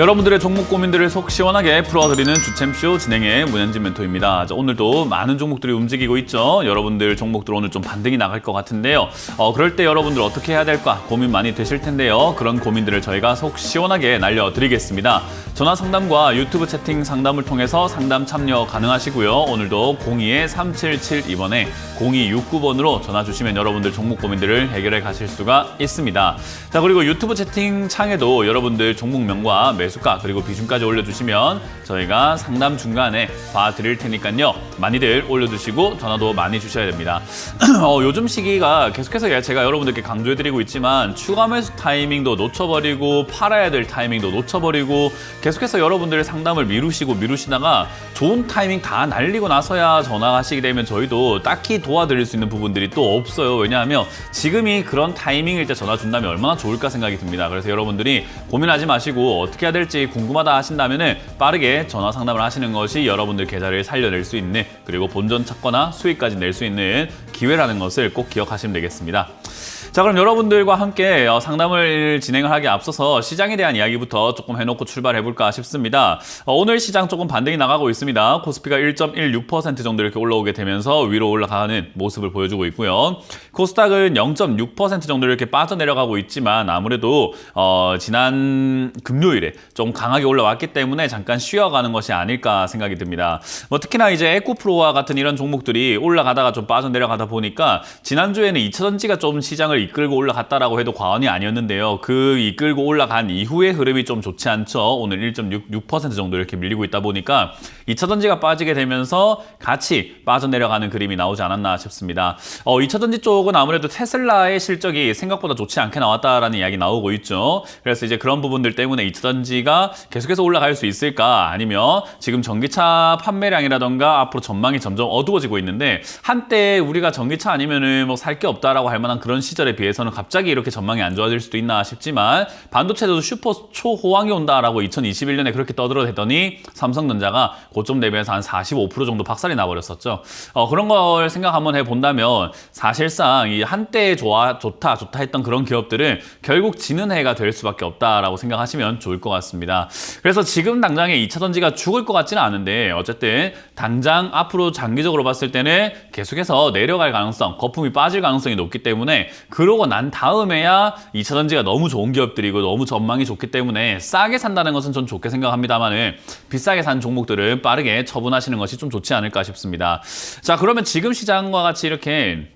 여러분들의 종목 고민들을 속 시원하게 풀어드리는 주챔쇼 진행의 문현진 멘토입니다. 자, 오늘도 많은 종목들이 움직이고 있죠. 여러분들 종목들 오늘 좀 반등이 나갈 것 같은데요. 그럴 때 여러분들 어떻게 해야 될까 고민 많이 되실 텐데요. 그런 고민들을 저희가 속 시원하게 날려드리겠습니다. 전화 상담과 유튜브 채팅 상담을 통해서 상담 참여 가능하시고요. 오늘도 02-3772번에 0269번으로 전화 주시면 여러분들 종목 고민들을 해결해 가실 수가 있습니다. 자, 그리고 유튜브 채팅 창에도 여러분들 종목명과 매수가 그리고 비중까지 올려주시면 저희가 상담 중간에 봐드릴 테니까요. 많이들 올려주시고 전화도 많이 주셔야 됩니다. 요즘 시기가 계속해서 제가 여러분들께 강조해드리고 있지만 추가 매수 타이밍도 놓쳐버리고 팔아야 될 타이밍도 놓쳐버리고 계속해서 여러분들의 상담을 미루시다가 좋은 타이밍 다 날리고 나서야 전화하시게 되면 저희도 딱히 도와드릴 수 있는 부분들이 또 없어요. 왜냐하면 지금이 그런 타이밍일 때 전화 준다면 얼마나 좋을까 생각이 듭니다. 그래서 여러분들이 고민하지 마시고 어떻게 해야 될지 궁금하다 하신다면 빠르게 전화 상담을 하시는 것이 여러분들 계좌를 살려낼 수 있는 그리고 본전 찾거나 수익까지 낼 수 있는 기회라는 것을 꼭 기억하시면 되겠습니다. 자, 그럼 여러분들과 함께 상담을 진행을 하기에 앞서서 시장에 대한 이야기부터 조금 해놓고 출발해볼까 싶습니다. 오늘 시장 조금 반등이 나가고 있습니다. 코스피가 1.16% 정도 이렇게 올라오게 되면서 위로 올라가는 모습을 보여주고 있고요. 코스닥은 0.6% 정도 이렇게 빠져내려가고 있지만 아무래도 지난 금요일에 좀 강하게 올라왔기 때문에 잠깐 쉬어가는 것이 아닐까 생각이 듭니다. 특히나 이제 에코프로와 같은 이런 종목들이 올라가다가 좀 빠져내려가다 보니까 지난주에는 2차전지가 좀 시장을 이끌고 올라갔다라고 해도 과언이 아니었는데요. 그 이끌고 올라간 이후의 흐름이 좀 좋지 않죠. 오늘 1.6% 정도 이렇게 밀리고 있다 보니까 2차전지가 빠지게 되면서 같이 빠져내려가는 그림이 나오지 않았나 싶습니다. 2차전지 쪽은 아무래도 테슬라의 실적이 생각보다 좋지 않게 나왔다라는 이야기 나오고 있죠. 그래서 이제 그런 부분들 때문에 2차전지가 계속해서 올라갈 수 있을까 아니면 지금 전기차 판매량이라던가 앞으로 전망이 점점 어두워지고 있는데 한때 우리가 전기차 아니면은 뭐 살 게 없다라고 할 만한 그런 시절에 비해서는 갑자기 이렇게 전망이 안 좋아질 수도 있나 싶지만 반도체도 슈퍼 초호황이 온다라고 2021년에 그렇게 떠들어대더니 삼성전자가 고점 대비해서 한 45% 정도 박살이 나버렸었죠. 그런 걸 생각 한번 해본다면 사실상 이 한때 좋다 했던 그런 기업들은 결국 지는 해가 될 수밖에 없다라고 생각하시면 좋을 것 같습니다. 그래서 지금 당장에 2차전지가 죽을 것 같지는 않은데 어쨌든 당장 앞으로 장기적으로 봤을 때는 계속해서 내려갈 가능성, 거품이 빠질 가능성이 높기 때문에 그러고 난 다음에야 2차전지가 너무 좋은 기업들이고 너무 전망이 좋기 때문에 싸게 산다는 것은 전 좋게 생각합니다만은 비싸게 산 종목들은 빠르게 처분하시는 것이 좀 좋지 않을까 싶습니다. 자, 그러면 지금 시장과 같이 이렇게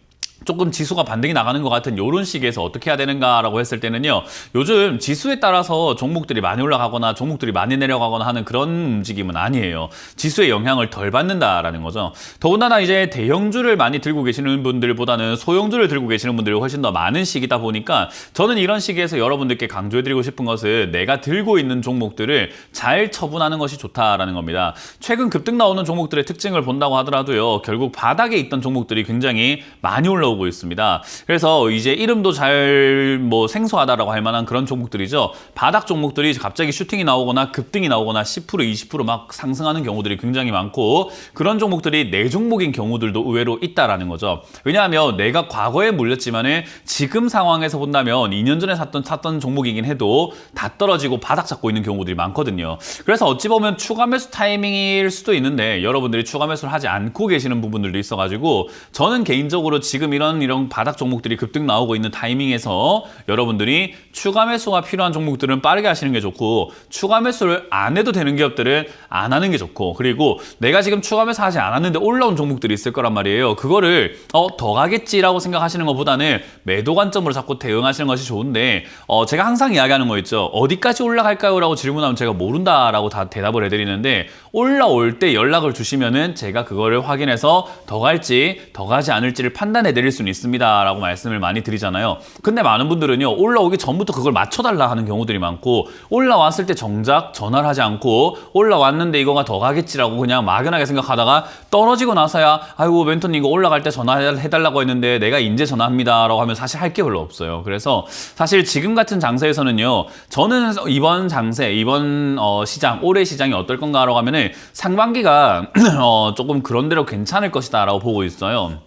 조금 지수가 반등이 나가는 것 같은 이런 시기에서 어떻게 해야 되는가라고 했을 때는요. 요즘 지수에 따라서 종목들이 많이 올라가거나 종목들이 많이 내려가거나 하는 그런 움직임은 아니에요. 지수의 영향을 덜 받는다라는 거죠. 더군다나 이제 대형주를 많이 들고 계시는 분들보다는 소형주를 들고 계시는 분들이 훨씬 더 많은 시기다 보니까 저는 이런 시기에서 여러분들께 강조해드리고 싶은 것은 내가 들고 있는 종목들을 잘 처분하는 것이 좋다라는 겁니다. 최근 급등 나오는 종목들의 특징을 본다고 하더라도요. 결국 바닥에 있던 종목들이 굉장히 많이 올라오고 있습니다. 그래서 이제 이름도 잘 생소하다라고 할 만한 그런 종목들이죠. 바닥 종목들이 갑자기 슈팅이 나오거나 급등이 나오거나 10% 20% 상승하는 경우들이 굉장히 많고 그런 종목들이 내 종목인 경우들도 의외로 있다라는 거죠. 왜냐하면 내가 과거에 물렸지만은 지금 상황에서 본다면 2년 전에 샀던 종목이긴 해도 다 떨어지고 바닥 잡고 있는 경우들이 많거든요. 그래서 어찌 보면 추가 매수 타이밍일 수도 있는데 여러분들이 추가 매수를 하지 않고 계시는 부분들도 있어가지고 저는 개인적으로 지금 이런 바닥 종목들이 급등 나오고 있는 타이밍에서 여러분들이 추가 매수가 필요한 종목들은 빠르게 하시는 게 좋고 추가 매수를 안 해도 되는 기업들은 안 하는 게 좋고 그리고 내가 지금 추가 매수 하지 않았는데 올라온 종목들이 있을 거란 말이에요. 그거를 더 가겠지라고 생각하시는 것보다는 매도 관점으로 자꾸 대응하시는 것이 좋은데 제가 항상 이야기하는 거 있죠. 어디까지 올라갈까요? 라고 질문하면 제가 모른다라고 다 대답을 해드리는데 올라올 때 연락을 주시면은 제가 그거를 확인해서 더 갈지 더 가지 않을지를 판단해 드릴 수는 있습니다 라고 말씀을 많이 드리잖아요. 근데 많은 분들은요 올라오기 전부터 그걸 맞춰달라 하는 경우들이 많고 올라왔을 때 정작 전화를 하지 않고 올라왔는데 이거가 더 가겠지라고 그냥 막연하게 생각하다가 떨어지고 나서야 아이고 멘토님 이거 올라갈 때 전화해달라고 했는데 내가 이제 전화합니다 라고 하면 사실 할 게 별로 없어요. 그래서 사실 지금 같은 장세에서는요 저는 이번 장세 이번 시장 올해 시장이 어떨 건가 라고 하면은 상반기가 조금 그런대로 괜찮을 것이다 라고 보고 있어요.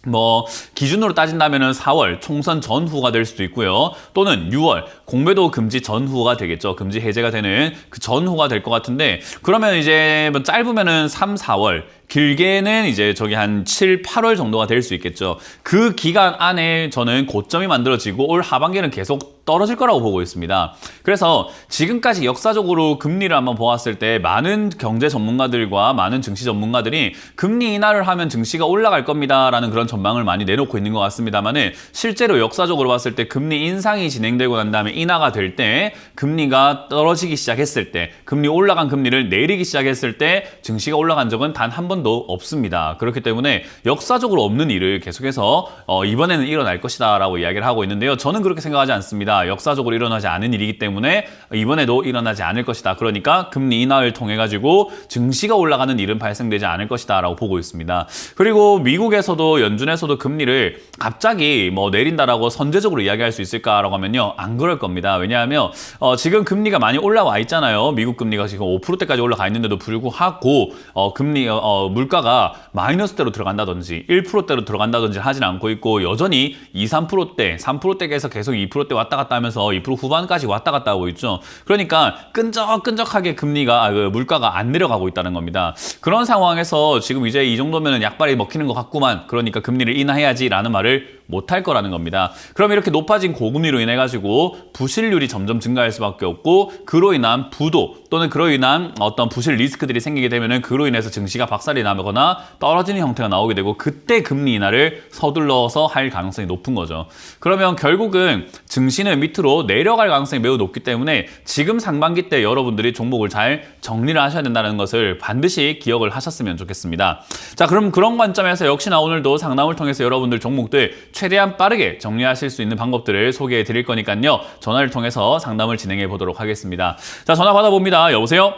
뭐 기준으로 따진다면은 4월 총선 전후가 될 수도 있고요. 또는 6월 공매도 금지 전후가 되겠죠. 금지 해제가 되는 그 전후가 될 것 같은데, 그러면 이제 뭐 짧으면은 3, 4월, 길게는 이제 저기 한 7, 8월 정도가 될 수 있겠죠. 그 기간 안에 저는 고점이 만들어지고 올 하반기는 계속 떨어질 거라고 보고 있습니다. 그래서 지금까지 역사적으로 금리를 한번 보았을 때 많은 경제 전문가들과 많은 증시 전문가들이 금리 인하를 하면 증시가 올라갈 겁니다라는 그런 전망을 많이 내놓고 있는 것 같습니다만은, 실제로 역사적으로 봤을 때 금리 인상이 진행되고 난 다음에 인하가 될 때, 금리가 떨어지기 시작했을 때, 금리 올라간 금리를 내리기 시작했을 때 증시가 올라간 적은 단 한 번도 없습니다. 그렇기 때문에 역사적으로 없는 일을 계속해서 이번에는 일어날 것이다 라고 이야기를 하고 있는데요. 저는 그렇게 생각하지 않습니다. 역사적으로 일어나지 않은 일이기 때문에 이번에도 일어나지 않을 것이다. 그러니까 금리 인하를 통해 가지고 증시가 올라가는 일은 발생되지 않을 것이다 라고 보고 있습니다. 그리고 미국에서도 연준에서도 금리를 갑자기 뭐 내린다라고 선제적으로 이야기할 수 있을까라고 하면요, 안 그럴 겁니다. 왜냐하면 지금 금리가 많이 올라와 있잖아요. 미국 금리가 지금 5%대까지 올라가 있는데도 불구하고 금리 물가가 마이너스대로 들어간다든지 1%대로 들어간다든지 하진 않고 있고, 여전히 2, 3%대, 3%대에서 계속 2%대 왔다 갔다 하면서 2% 후반까지 왔다 갔다 하고 있죠. 그러니까 끈적끈적하게 금리가 물가가 안 내려가고 있다는 겁니다. 그런 상황에서 지금 이제 이 정도면 약발이 먹히는 것 같구만, 그러니까 금리를 인하해야지라는 말을 못할 거라는 겁니다. 그럼 이렇게 높아진 고금리로 인해 가지고 부실률이 점점 증가할 수밖에 없고, 그로 인한 부도 또는 그로 인한 어떤 부실 리스크들이 생기게 되면은 그로 인해서 증시가 박살이 나거나 떨어지는 형태가 나오게 되고, 그때 금리 인하를 서둘러서 할 가능성이 높은 거죠. 그러면 결국은 증시는 밑으로 내려갈 가능성이 매우 높기 때문에 지금 상반기 때 여러분들이 종목을 잘 정리를 하셔야 된다는 것을 반드시 기억을 하셨으면 좋겠습니다. 자, 그럼 그런 관점에서 역시나 오늘도 상담을 통해서 여러분들 종목들 최대한 빠르게 정리하실 수 있는 방법들을 소개해 드릴 거니까요. 전화를 통해서 상담을 진행해 보도록 하겠습니다. 자, 전화 받아봅니다. 여보세요?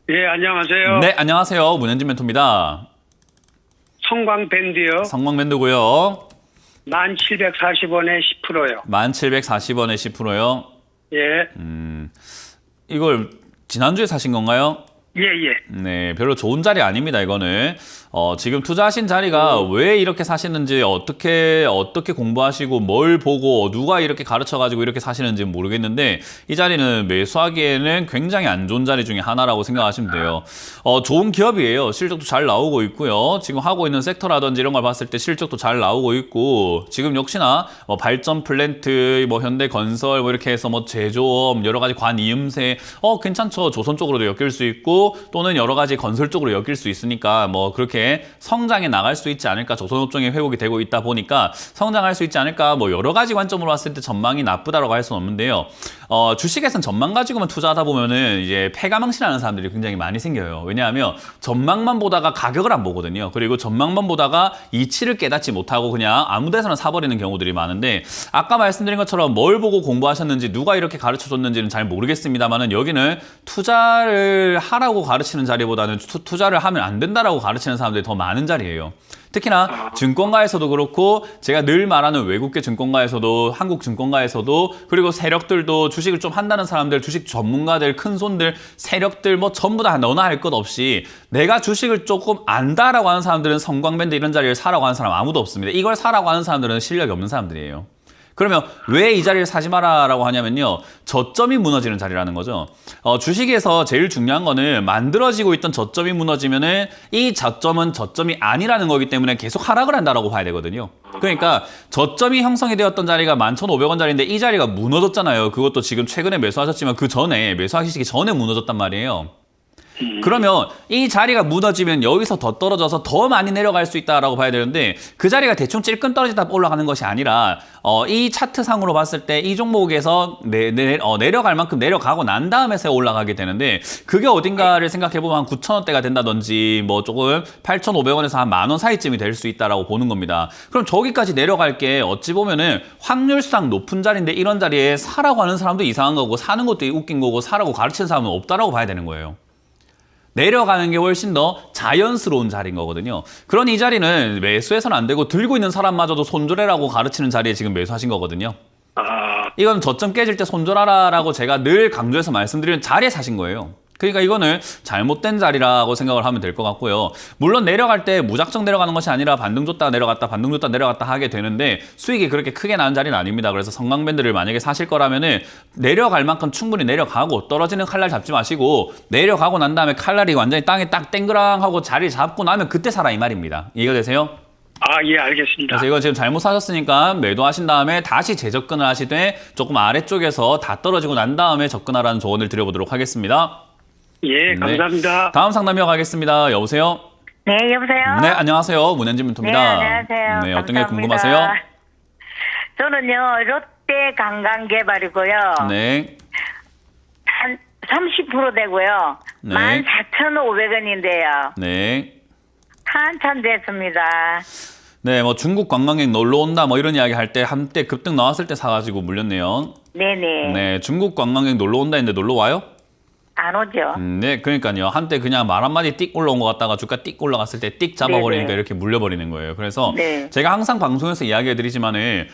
예, 안녕하세요. 네, 안녕하세요. 문현진 멘토입니다. 성광밴드요. 성광밴드고요. 1740원에 10%요. 1740원에 10%요. 예. 이걸 지난주에 사신 건가요? 예, 예. 네, 별로 좋은 자리 아닙니다, 이거는. 지금 투자하신 자리가 왜 이렇게 사시는지, 어떻게 공부하시고, 뭘 보고, 누가 이렇게 가르쳐가지고 이렇게 사시는지 모르겠는데, 이 자리는 매수하기에는 굉장히 안 좋은 자리 중에 하나라고 생각하시면 돼요. 좋은 기업이에요. 실적도 잘 나오고 있고요. 지금 하고 있는 섹터라든지 이런 걸 봤을 때 실적도 잘 나오고 있고, 지금 역시나 발전 플랜트, 현대건설, 이렇게 해서 제조업, 여러 가지 관이음새, 괜찮죠. 조선 쪽으로도 엮일 수 있고, 또는 여러 가지 건설 쪽으로 엮일 수 있으니까 그렇게 성장해 나갈 수 있지 않을까. 조선업종이 회복이 되고 있다 보니까 성장할 수 있지 않을까. 여러 가지 관점으로 봤을 때 전망이 나쁘다라고 할 수는 없는데요. 주식에선 전망 가지고만 투자하다 보면은 이제 패가망신하는 사람들이 굉장히 많이 생겨요. 왜냐하면 전망만 보다가 가격을 안 보거든요. 그리고 전망만 보다가 이치를 깨닫지 못하고 그냥 아무 데서나 사버리는 경우들이 많은데, 아까 말씀드린 것처럼 뭘 보고 공부하셨는지, 누가 이렇게 가르쳐줬는지는 잘 모르겠습니다만은, 여기는 투자를 하라고 가르치는 자리보다는 투자를 하면 안 된다라고 가르치는 사람들이 더 많은 자리예요. 특히나 증권가에서도 그렇고, 제가 늘 말하는 외국계 증권가에서도, 한국 증권가에서도, 그리고 세력들도, 주식을 좀 한다는 사람들, 주식 전문가들, 큰손들, 세력들 전부 다 너나 할 것 없이 내가 주식을 조금 안다라고 하는 사람들은 성광밴드 이런 자리를 사라고 하는 사람 아무도 없습니다. 이걸 사라고 하는 사람들은 실력이 없는 사람들이에요. 그러면 왜 이 자리를 사지 마라라고 하냐면요, 저점이 무너지는 자리라는 거죠. 주식에서 제일 중요한 거는 만들어지고 있던 저점이 무너지면은 이 저점은 저점이 아니라는 거기 때문에 계속 하락을 한다라고 봐야 되거든요. 그러니까 저점이 형성이 되었던 자리가 11,500원짜리인데 이 자리가 무너졌잖아요. 그것도 지금 최근에 매수하셨지만 그 전에, 매수하시기 전에 무너졌단 말이에요. 그러면 이 자리가 무너지면 여기서 더 떨어져서 더 많이 내려갈 수 있다라고 봐야 되는데, 그 자리가 대충 찔끔 떨어지다 올라가는 것이 아니라 이 차트상으로 봤을 때 이 종목에서 내려갈 만큼 내려가고 난 다음에 올라가게 되는데, 그게 어딘가를 생각해보면 한 9,000원대가 된다든지 조금 8,500원에서 한 10,000원 사이쯤이 될 수 있다라고 보는 겁니다. 그럼 저기까지 내려갈 게 어찌 보면은 확률상 높은 자리인데, 이런 자리에 사라고 하는 사람도 이상한 거고, 사는 것도 웃긴 거고, 사라고 가르치는 사람은 없다라고 봐야 되는 거예요. 내려가는 게 훨씬 더 자연스러운 자리인 거거든요. 그러니 이 자리는 매수해서는 안 되고, 들고 있는 사람마저도 손절해라고 가르치는 자리에 지금 매수하신 거거든요. 이건 저점 깨질 때 손절하라라고 제가 늘 강조해서 말씀드리는 자리에 사신 거예요. 그러니까 이거는 잘못된 자리라고 생각을 하면 될 것 같고요. 물론 내려갈 때 무작정 내려가는 것이 아니라 반등 줬다 내려갔다 반등 줬다 내려갔다 하게 되는데 수익이 그렇게 크게 나는 자리는 아닙니다. 그래서 성강밴드를 만약에 사실 거라면은 내려갈 만큼 충분히 내려가고 떨어지는 칼날 잡지 마시고 내려가고 난 다음에 칼날이 완전히 땅에 딱 땡그랑하고 자리 잡고 나면 그때 사라 이 말입니다. 이해가 되세요? 예, 알겠습니다. 그래서 이거 지금 잘못 사셨으니까 매도하신 다음에 다시 재접근을 하시되 조금 아래쪽에서 다 떨어지고 난 다음에 접근하라는 조언을 드려보도록 하겠습니다. 예, 감사합니다. 다음 상담 이어가겠습니다. 여보세요? 네, 여보세요? 네, 안녕하세요. 문현진 네, 멘토입니다. 안녕하세요. 네, 어떤 게 감사합니다. 궁금하세요? 저는요, 롯데 관광개발이고요. 네. 한 30% 되고요. 네. 14,500원인데요. 네. 한참 됐습니다. 네, 뭐 중국 관광객 놀러 온다 뭐 이런 이야기 할 때 한때 급등 나왔을 때 사가지고 물렸네요. 네네. 네, 중국 관광객 놀러 온다 했는데 놀러 와요? 안 오죠? 네, 그러니까요. 한때 그냥 말 한마디 띡 올라온 것 같다가 주가 띡 올라갔을 때 띡 잡아버리니까 네네. 이렇게 물려버리는 거예요. 그래서 네. 제가 항상 방송에서 이야기해드리지만은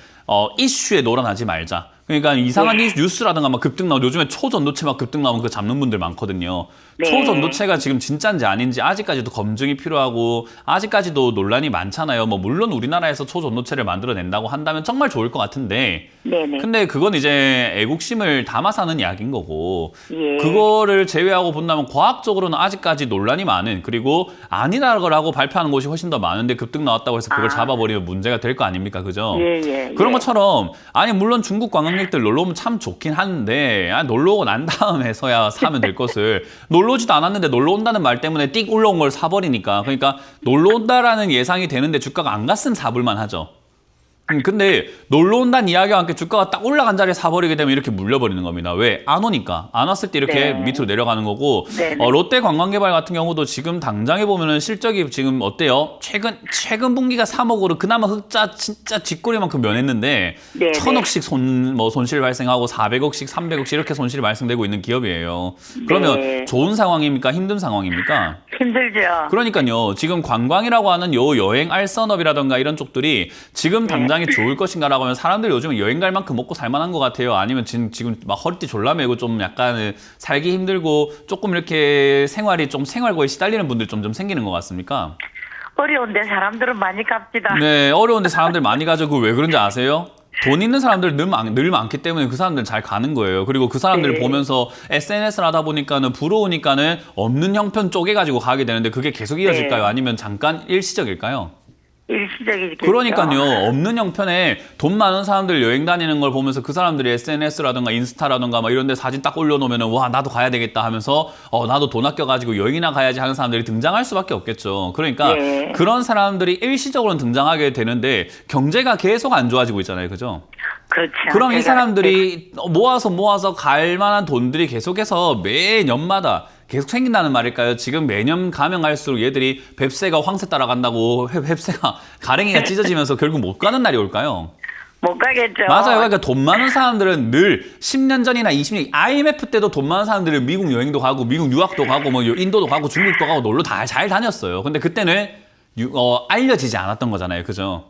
이슈에 놀아나지 말자. 그러니까 이상한 뉴스라든가 막 급등 나오고 요즘에 초전도체 막 급등 나오면 그거 잡는 분들 많거든요. 네. 초전도체가 지금 진짜인지 아닌지 아직까지도 검증이 필요하고 아직까지도 논란이 많잖아요. 뭐 물론 우리나라에서 초전도체를 만들어낸다고 한다면 정말 좋을 것 같은데 네네. 근데 그건 이제 애국심을 담아서 하는 이야기인 거고 예. 그거를 제외하고 본다면 과학적으로는 아직까지 논란이 많은 그리고 아니라고 발표하는 곳이 훨씬 더 많은데 급등 나왔다고 해서 그걸 잡아버리면 문제가 될 거 아닙니까? 그죠? 예. 그런 것처럼 아니 물론 중국 관광객들 놀러 오면 참 좋긴 한데 놀러 오고 난 다음에서야 사면 될 것을 놀러 오지도 않았는데 놀러 온다는 말 때문에 띡 올라온 걸 사버리니까 그러니까 놀러 온다라는 예상이 되는데 주가가 안 갔으면 사볼만 하죠. 근데 놀러 온다는 이야기와 함께 주가가 딱 올라간 자리에 사버리게 되면 이렇게 물려버리는 겁니다. 왜? 안 오니까. 안 왔을 때 이렇게 네. 밑으로 내려가는 거고 네. 롯데 관광개발 같은 경우도 지금 당장에 보면은 실적이 지금 어때요? 최근 분기가 3억으로 그나마 흑자 진짜 뒷골이만큼 면했는데 네. 1,000억씩 손실 발생하고 400억씩 300억씩 이렇게 손실이 발생되고 있는 기업이에요. 그러면 네. 좋은 상황입니까? 힘든 상황입니까? 힘들죠? 그러니까요. 지금 관광이라고 하는 요 여행 알선업이라던가 이런 쪽들이 지금 당장에 좋을 것인가라고 하면 사람들이 요즘 여행 갈 만큼 먹고 살 만한 것 같아요. 아니면 지금 막 허리띠 졸라매고 좀 약간 살기 힘들고 조금 이렇게 생활이 좀 생활고에 시달리는 분들 좀 생기는 것 같습니까? 어려운데 사람들은 많이 갑시다. 네, 어려운데 사람들 많이 가죠. 그 왜 그런지 아세요? 돈 있는 사람들 늘 많기 때문에 그 사람들 잘 가는 거예요. 그리고 그 사람들을 네. 보면서 SNS를 하다 보니까는 부러우니까는 없는 형편 쪼개가지고 가게 되는데 그게 계속 이어질까요? 네. 아니면 잠깐 일시적일까요? 일시적이겠죠. 그러니까요. 없는 형편에 돈 많은 사람들 여행 다니는 걸 보면서 그 사람들이 SNS라든가 인스타라든가 막 이런 데 사진 딱 올려놓으면 와 나도 가야 되겠다 하면서 나도 돈 아껴가지고 여행이나 가야지 하는 사람들이 등장할 수밖에 없겠죠. 그러니까 네. 그런 사람들이 일시적으로는 등장하게 되는데 경제가 계속 안 좋아지고 있잖아요. 그죠? 그렇죠. 그럼 이 제가- 사람들이 모아서 갈 만한 돈들이 계속해서 매년마다 계속 생긴다는 말일까요? 지금 매년 가면 갈수록 얘들이 뱁새가 황새 따라간다고 뱁새가 가랭이가 찢어지면서 결국 못 가는 날이 올까요? 못 가겠죠. 맞아요. 그러니까 돈 많은 사람들은 늘 10년 전이나 20년, IMF 때도 돈 많은 사람들은 미국 여행도 가고 미국 유학도 가고 뭐 인도도 가고 중국도 가고 놀러 다 잘 다녔어요. 근데 그때는 알려지지 않았던 거잖아요. 그죠?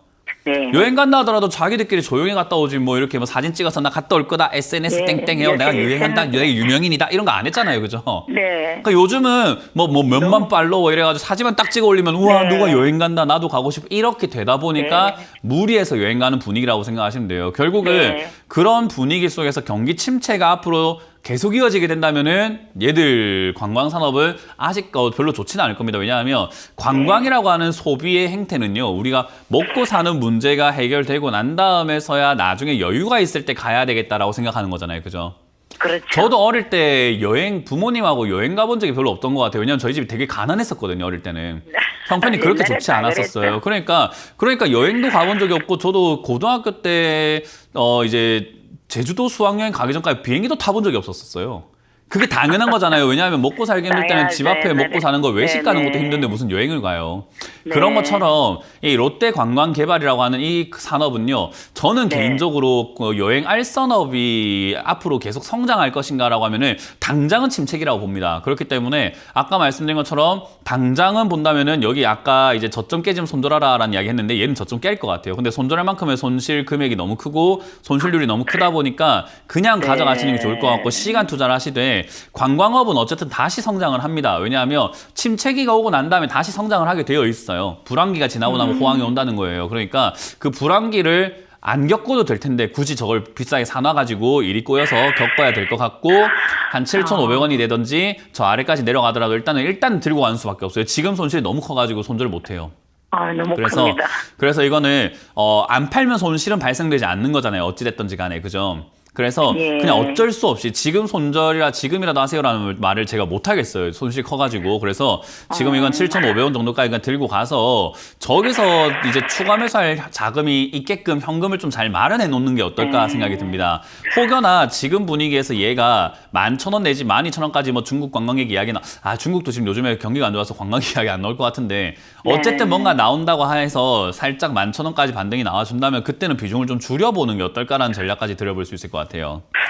네. 여행 간다 하더라도 자기들끼리 조용히 갔다 오지 뭐 이렇게 뭐 사진 찍어서 나 갔다 올 거다 SNS 네, 땡땡해요 내가 네, 유행한다 네. 내가 유명인이다 이런 거 안 했잖아요 그죠? 네. 그러니까 요즘은 뭐 몇만 팔로워 이래가지고 사진만 딱 찍어 올리면 우와 네. 누가 여행 간다 나도 가고 싶어 이렇게 되다 보니까 네. 무리해서 여행 가는 분위기라고 생각하시면 돼요. 결국은 네. 그런 분위기 속에서 경기 침체가 앞으로 계속 이어지게 된다면은 얘들 관광 산업은 아직 별로 좋지는 않을 겁니다. 왜냐하면 관광이라고 하는 소비의 행태는요. 우리가 먹고 사는 문제가 해결되고 난 다음에서야 나중에 여유가 있을 때 가야 되겠다라고 생각하는 거잖아요. 그죠? 그렇죠. 저도 어릴 때 부모님하고 여행 가본 적이 별로 없던 것 같아요. 왜냐면 저희 집이 되게 가난했었거든요. 어릴 때는. 형편이 그렇게 옛날에 좋지 다 않았었어요. 그랬죠. 그러니까 여행도 가본 적이 없고 저도 고등학교 때 이제 제주도 수학여행 가기 전까지 비행기도 타본 적이 없었어요. 그게 당연한 거잖아요. 왜냐하면 먹고 살기 힘들 때는 집 앞에 네네. 먹고 사는 거 외식 가는 것도 네네. 힘든데 무슨 여행을 가요. 네. 그런 것처럼 이 롯데 관광개발이라고 하는 이 산업은요. 저는 네. 개인적으로 여행 알선업이 앞으로 계속 성장할 것인가라고 하면은 당장은 침체기라고 봅니다. 그렇기 때문에 아까 말씀드린 것처럼 당장은 본다면은 여기 아까 이제 저점 깨지면 손절하라라는 이야기 했는데 얘는 저점 깰 것 같아요. 근데 손절할 만큼의 손실 금액이 너무 크고 손실률이 너무 크다 보니까 그냥 가져가시는 게 좋을 것 같고 시간 투자를 하시되 있는데 관광업은 어쨌든 다시 성장을 합니다. 왜냐하면 침체기가 오고 난 다음에 다시 성장을 하게 되어 있어요. 불황기가 지나고 나면 호황이 온다는 거예요. 그러니까 그 불황기를 안 겪어도 될 텐데 굳이 저걸 비싸게 사놔가지고 일이 꼬여서 겪어야 될 것 같고 한 7,500원이 되든지 저 아래까지 내려가더라도 일단 들고 가는 수밖에 없어요. 지금 손실이 너무 커가지고 손절을 못해요. 너무 큽니다. 그래서 이거는 안 팔면 손실은 발생되지 않는 거잖아요. 어찌됐든지 간에 그죠? 그래서 예. 그냥 어쩔 수 없이 지금 손절이라 지금이라도 하세요라는 말을 제가 못 하겠어요. 손실이 커가지고. 그래서 지금 이건 7,500원 정도까지 그냥 들고 가서 저기서 이제 추가 매수할 자금이 있게끔 현금을 좀 잘 마련해 놓는 게 어떨까 생각이 듭니다. 혹여나 지금 분위기에서 얘가 11,000원 내지 12,000원까지 뭐 중국 관광객 이야기나 중국도 지금 요즘에 경기가 안 좋아서 관광객 이야기 안 나올 것 같은데 어쨌든 뭔가 나온다고 해서 살짝 11,000원까지 반등이 나와준다면 그때는 비중을 좀 줄여보는 게 어떨까라는 전략까지 들여볼 수 있을 것 같아요.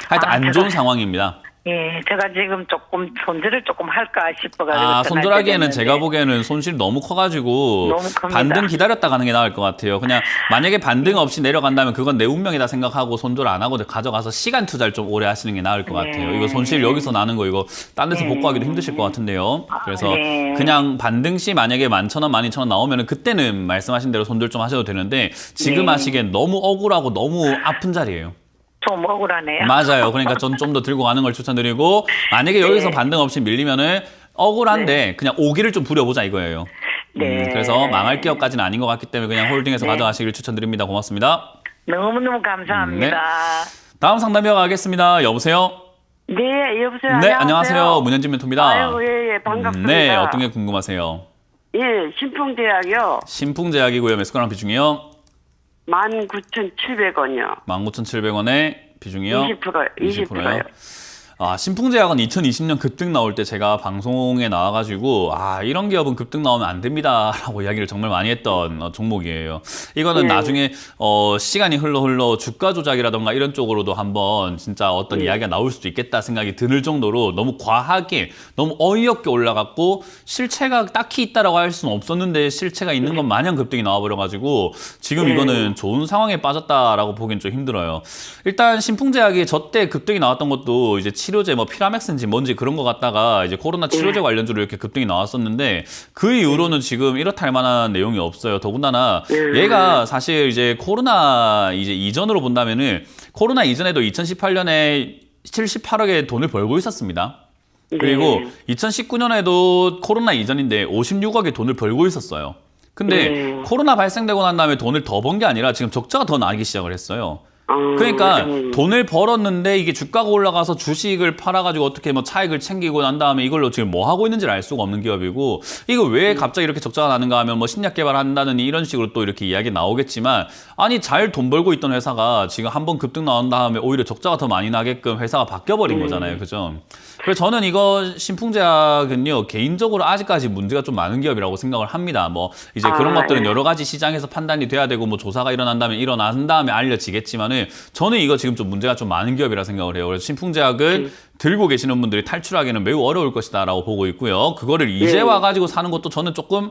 하여튼 안 좋은 상황입니다. 예, 제가 지금 조금 손질을 조금 할까 싶어가지고. 손절하기에는 제가 보기에는 손실이 너무 커가지고 너무 큽니다. 반등 기다렸다 가는 게 나을 것 같아요. 그냥 만약에 반등 없이 내려간다면 그건 내 운명이다 생각하고 손절 안 하고 가져가서 시간 투자를 좀 오래 하시는 게 나을 것 같아요. 이거 손실 여기서 나는 거 이거 딴 데서 복구하기도 힘드실 것 같은데요. 그래서 그냥 반등 시 만약에 11,000원, 12,000원 나오면은 그때는 말씀하신 대로 손절 좀 하셔도 되는데 지금 하시기엔 너무 억울하고 너무 아픈 자리예요. 좀 억울하네요. 맞아요. 그러니까 전 좀 더 들고 가는 걸 추천드리고 만약에 여기서 반등 없이 밀리면은 억울한데 그냥 오기를 좀 부려보자 이거예요. 그래서 망할 기업까지는 아닌 것 같기 때문에 그냥 홀딩해서 가져가시길 추천드립니다. 고맙습니다. 너무너무 감사합니다. 다음 상담 이어가겠습니다. 여보세요? 네, 여보세요. 네, 안녕하세요. 문현진 멘토입니다. 아유, 예, 반갑습니다. 네, 어떤 게 궁금하세요? 예, 신풍제약이요. 신풍제약이고요. 매수가랑 비중이요? 19,700원이요. 19,700원에 비중이요? 20%요. 신풍제약은 2020년 급등 나올 때 제가 방송에 나와가지고 이런 기업은 급등 나오면 안 됩니다라고 이야기를 정말 많이 했던 종목이에요. 이거는 나중에 시간이 흘러 주가 조작이라던가 이런 쪽으로도 한번 진짜 어떤 이야기가 나올 수도 있겠다 생각이 드는 정도로 너무 과하게 너무 어이없게 올라갔고 실체가 딱히 있다라고 할 수는 없었는데 실체가 있는 것 마냥 급등이 나와버려가지고 지금 이거는 좋은 상황에 빠졌다라고 보기엔 좀 힘들어요. 일단 신풍제약이 저 때 급등이 나왔던 것도 이제 치료제 뭐 피라맥스인지 뭔지 그런 거 갖다가 이제 코로나 치료제 관련주로 이렇게 급등이 나왔었는데 그 이후로는 지금 이렇다 할 만한 내용이 없어요. 더군다나 얘가 사실 이제 코로나 이제 이전으로 본다면은 코로나 이전에도 2018년에 78억의 돈을 벌고 있었습니다. 그리고 2019년에도 코로나 이전인데 56억의 돈을 벌고 있었어요. 근데 코로나 발생되고 난 다음에 돈을 더 번 게 아니라 지금 적자가 더 나기 시작을 했어요. 그러니까 돈을 벌었는데 이게 주가가 올라가서 주식을 팔아가지고 어떻게 뭐 차익을 챙기고 난 다음에 이걸로 지금 뭐 하고 있는지를 알 수가 없는 기업이고 이거 왜 갑자기 이렇게 적자가 나는가 하면 뭐 신약 개발한다느니 이런 식으로 또 이렇게 이야기 나오겠지만 아니 잘 돈 벌고 있던 회사가 지금 한번 급등 나온 다음에 오히려 적자가 더 많이 나게끔 회사가 바뀌어버린 거잖아요. 그죠? 그래서 저는 이거 신풍제약은요 개인적으로 아직까지 문제가 좀 많은 기업이라고 생각을 합니다. 뭐 이제 그런 것들은 여러 가지 시장에서 판단이 돼야 되고 뭐 조사가 일어난 다음에 알려지겠지만은 저는 이거 지금 좀 문제가 좀 많은 기업이라 생각을 해요. 그래서 신풍제약은 들고 계시는 분들이 탈출하기는 매우 어려울 것이다라고 보고 있고요. 그거를 이제 와가지고 사는 것도 저는 조금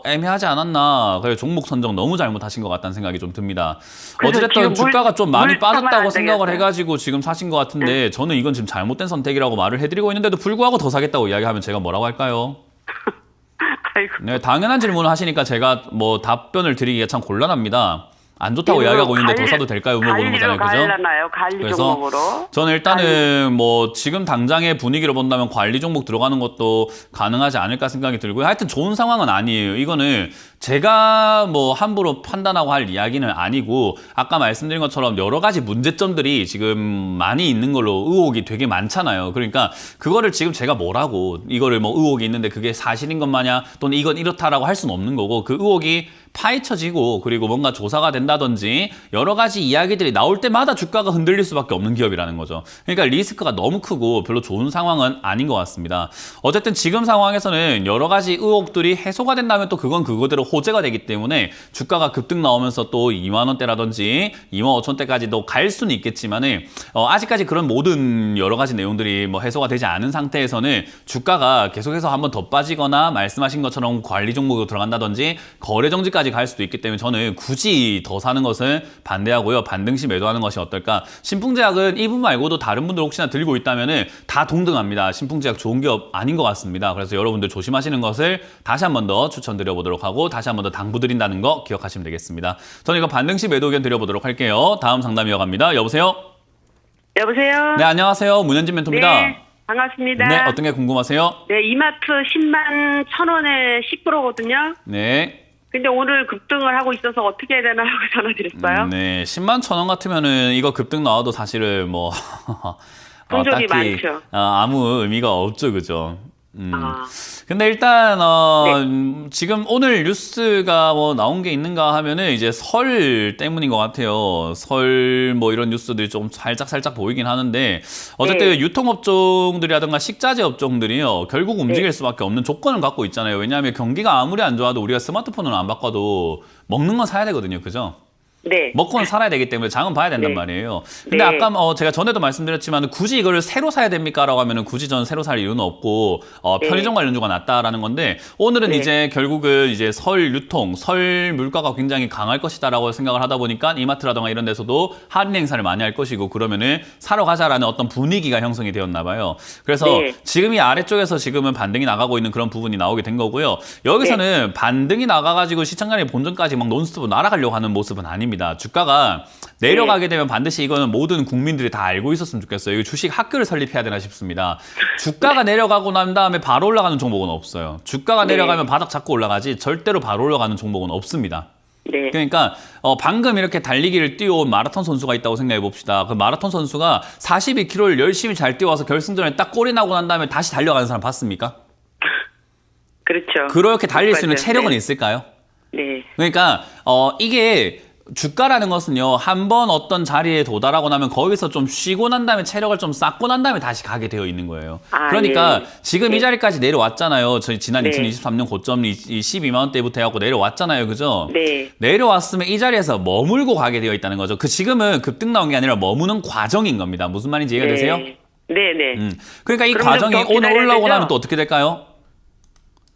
애매하지 않았나. 그래서 종목 선정 너무 잘못하신 것 같다는 생각이 좀 듭니다. 어쨌든 주가가 좀 많이 빠졌다고 생각을 해가지고 지금 사신 것 같은데 저는 이건 지금 잘못된 선택이라고 말을 해드리고 있는데도 불구하고 더 사겠다고 이야기하면 제가 뭐라고 할까요? 아이고. 네, 당연한 질문을 하시니까 제가 뭐 답변을 드리기가 참 곤란합니다. 안 좋다고 이야기하고 있는데 더 사도 될까요? 물어보는 거잖아요. 그죠? 관리 그래서 종목으로. 저는 일단은 뭐 지금 당장의 분위기로 본다면 관리 종목 들어가는 것도 가능하지 않을까 생각이 들고요. 하여튼 좋은 상황은 아니에요. 이거는 제가 뭐 함부로 판단하고 할 이야기는 아니고 아까 말씀드린 것처럼 여러 가지 문제점들이 지금 많이 있는 걸로 의혹이 되게 많잖아요. 그러니까 그거를 지금 제가 뭐라고 이거를 뭐 의혹이 있는데 그게 사실인 것 마냥 또는 이건 이렇다라고 할 수는 없는 거고 그 의혹이 파헤쳐지고 그리고 뭔가 조사가 된다든지 여러 가지 이야기들이 나올 때마다 주가가 흔들릴 수밖에 없는 기업이라는 거죠. 그러니까 리스크가 너무 크고 별로 좋은 상황은 아닌 것 같습니다. 어쨌든 지금 상황에서는 여러 가지 의혹들이 해소가 된다면 또 그건 그거대로 호재가 되기 때문에 주가가 급등 나오면서 또 2만 원대라든지 2만 5천 대까지도 갈 수는 있겠지만은 아직까지 그런 모든 여러 가지 내용들이 뭐 해소가 되지 않은 상태에서는 주가가 계속해서 한번 더 빠지거나 말씀하신 것처럼 관리 종목으로 들어간다든지 거래 정지까지 갈 수도 있기 때문에 저는 굳이 더 사는 것은 반대하고요. 반등시 매도하는 것이 어떨까? 신풍제약은 이분 말고도 다른 분들 혹시나 들고 있다면은 다 동등합니다. 신풍제약 좋은 기업 아닌 것 같습니다. 그래서 여러분들 조심하시는 것을 다시 한 번 더 추천드려 보도록 하고 다시 한 번 더 당부드린다는 거 기억하시면 되겠습니다. 저는 이거 반등시 매도 의견 드려보도록 할게요. 다음 상담 이어갑니다. 여보세요? 여보세요? 네, 안녕하세요. 문현진 멘토입니다. 네, 반갑습니다. 네, 어떤 게 궁금하세요? 네, 이마트 10만 1,000원에 10%거든요. 네. 근데 오늘 급등을 하고 있어서 어떻게 해야 되나 하고 전화드렸어요. 네, 10만 1,000원 같으면 이거 급등 나와도 사실은 뭐 품종이 딱히 많죠. 아무 의미가 없죠, 그죠? 아, 근데 일단 네. 지금 오늘 뉴스가 뭐 나온 게 있는가 하면은 이제 설 때문인 것 같아요. 설 뭐 이런 뉴스들이 좀 살짝 보이긴 하는데 어쨌든 네. 유통업종들이라든가 식자재 업종들이요 결국 움직일 네. 수밖에 없는 조건을 갖고 있잖아요. 왜냐하면 경기가 아무리 안 좋아도 우리가 스마트폰을 안 바꿔도 먹는 건 사야 되거든요, 그죠? 네. 먹고는 살아야 되기 때문에 장은 봐야 된단 네. 말이에요. 근데 네. 아까 제가 전에도 말씀드렸지만 굳이 이걸 새로 사야 됩니까? 라고 하면은 굳이 저는 새로 살 이유는 없고 네. 편의점 관련주가 낫다라는 건데 오늘은 네. 이제 결국은 이제 설 유통, 설 물가가 굉장히 강할 것이다라고 생각을 하다 보니까 이마트라든가 이런 데서도 할인 행사를 많이 할 것이고 그러면은 사러 가자라는 어떤 분위기가 형성이 되었나 봐요. 그래서 네. 지금 이 아래쪽에서 지금은 반등이 나가고 있는 그런 부분이 나오게 된 거고요. 여기서는 반등이 나가가지고 시청자님 본전까지 막 논스톱 날아가려고 하는 모습은 아닙니다. 주가가 내려가게 되면 반드시 이거는 모든 국민들이 다 알고 있었으면 좋겠어요. 이거 주식 학교를 설립해야 되나 싶습니다. 주가가 내려가고 난 다음에 바로 올라가는 종목은 없어요. 주가가 네. 내려가면 바닥 잡고 올라가지 절대로 바로 올라가는 종목은 없습니다. 네. 그러니까 방금 이렇게 달리기를 뛰어온 마라톤 선수가 있다고 생각해 봅시다. 그 마라톤 선수가 42km를 열심히 잘 뛰어와서 결승전에 딱 골이 나고 난 다음에 다시 달려가는 사람 봤습니까? 그렇죠. 그렇게 달릴 수 있는 맞아요. 체력은 네. 있을까요? 네. 그러니까 이게 주가라는 것은요 한번 어떤 자리에 도달하고 나면 거기서 좀 쉬고 난 다음에 체력을 좀 쌓고 난 다음에 다시 가게 되어 있는 거예요. 아, 그러니까 예. 지금 이 예. 자리까지 내려왔잖아요. 저희 지난 네. 2023년 고점이 12만 원대부터 해갖고 내려왔잖아요. 그죠? 네. 내려왔으면 이 자리에서 머물고 가게 되어 있다는 거죠. 그 지금은 급등 나온 게 아니라 머무는 과정인 겁니다. 무슨 말인지 이해가 되세요? 네. 네. 그러니까 이 그러면 과정이 더 오늘 기다려야 올라오고 되죠? 나면 또 어떻게 될까요?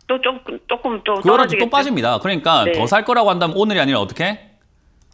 또 조금 또 그거라도 떨어지겠죠. 또 빠집니다. 그러니까 네. 더 살 거라고 한다면 오늘이 아니라 어떻게?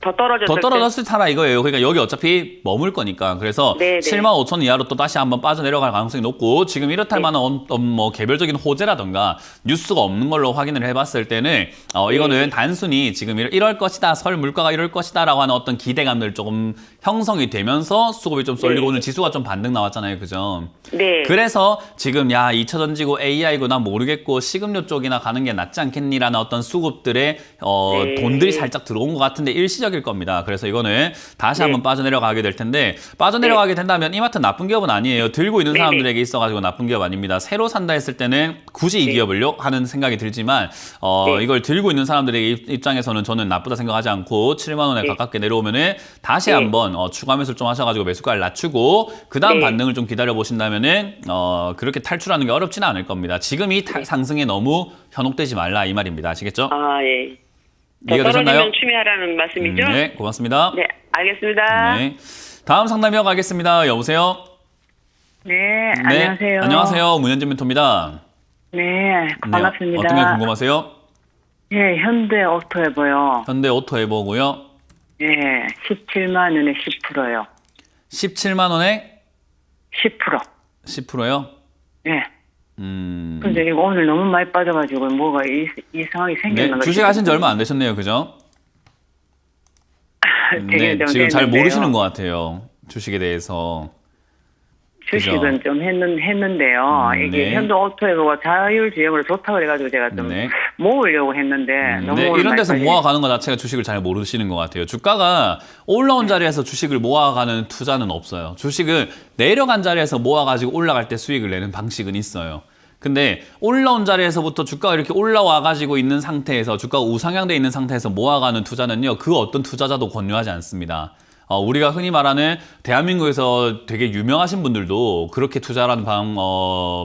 더 떨어졌을 더 때. 떨어졌을 타라 이거예요. 그러니까 여기 어차피 머물 거니까. 그래서 네, 네. 7만 5천 이하로 또 다시 한번 빠져내려갈 가능성이 높고 지금 이렇다 할 만한 뭐 개별적인 호재라든가 뉴스가 없는 걸로 확인을 해봤을 때는 이거는 단순히 지금 이럴 것이다. 설 물가가 이럴 것이다 라고 하는 어떤 기대감들 조금 형성이 되면서 수급이 좀 쏠리고 네. 오늘 지수가 좀 반등 나왔잖아요. 그죠? 네. 그래서 지금 야 2차 전지고 AI고 난 모르겠고 식음료 쪽이나 가는 게 낫지 않겠니라는 어떤 수급들의 네. 돈들이 살짝 들어온 것 같은데 일시적일 겁니다. 그래서 이거는 다시 네. 한번 빠져내려가게 될 텐데 빠져내려가게 된다면 이마트 나쁜 기업은 아니에요. 들고 있는 네. 사람들에게 있어가지고 나쁜 기업 아닙니다. 새로 산다 했을 때는 굳이 이 네. 기업을요 하는 생각이 들지만 네. 이걸 들고 있는 사람들에게 입장에서는 저는 나쁘다 생각하지 않고 7만 원에 네. 가깝게 내려오면은 다시 네. 한번 추가 매수를 좀 하셔가지고 매수가를 낮추고 그 다음 네. 반등을 좀 기다려 보신다면은 그렇게 탈출하는 게 어렵지는 않을 겁니다. 지금 이 상승에 너무 현혹되지 말라 이 말입니다. 아시겠죠? 아, 예. 더 이해가 되셨나요? 떨어지면 추미하라는 말씀이죠? 네, 고맙습니다. 네, 알겠습니다. 네. 다음 상담 이어가겠습니다. 여보세요? 네, 네. 안녕하세요. 안녕하세요. 문현진 멘토입니다. 네, 반갑습니다. 어떤 게 궁금하세요? 예, 현대 오토에버요. 현대 오토 에버고요. 예, 17만 원에 10%요. 17만 원에 10%. 10%요? 예. 음. 근데 이거 오늘 너무 많이 빠져가지고 뭐가 이상하게 네, 생겼나 주식 하신 지 얼마 안 되셨네요. 그죠? 되게 네, 좀 지금 잘 됐는데요. 모르시는 것 같아요. 주식에 대해서. 주식은 좀 했는데요. 이게 네. 현대 오토에버가 자율주행으로 좋다고 그래가지고 제가 좀 네. 모으려고 했는데 너무 네, 오늘 이런 많이 데서 빠지네. 모아가는 것 자체가 주식을 잘 모르시는 것 같아요. 주가가 올라온 자리에서 주식을 모아가는 투자는 없어요. 주식은 내려간 자리에서 모아가지고 올라갈 때 수익을 내는 방식은 있어요. 근데 올라온 자리에서부터 주가가 이렇게 올라와가지고 있는 상태에서 주가가 우상향돼 있는 상태에서 모아가는 투자는요. 그 어떤 투자자도 권유하지 않습니다. 우리가 흔히 말하는 대한민국에서 되게 유명하신 분들도 그렇게 투자라는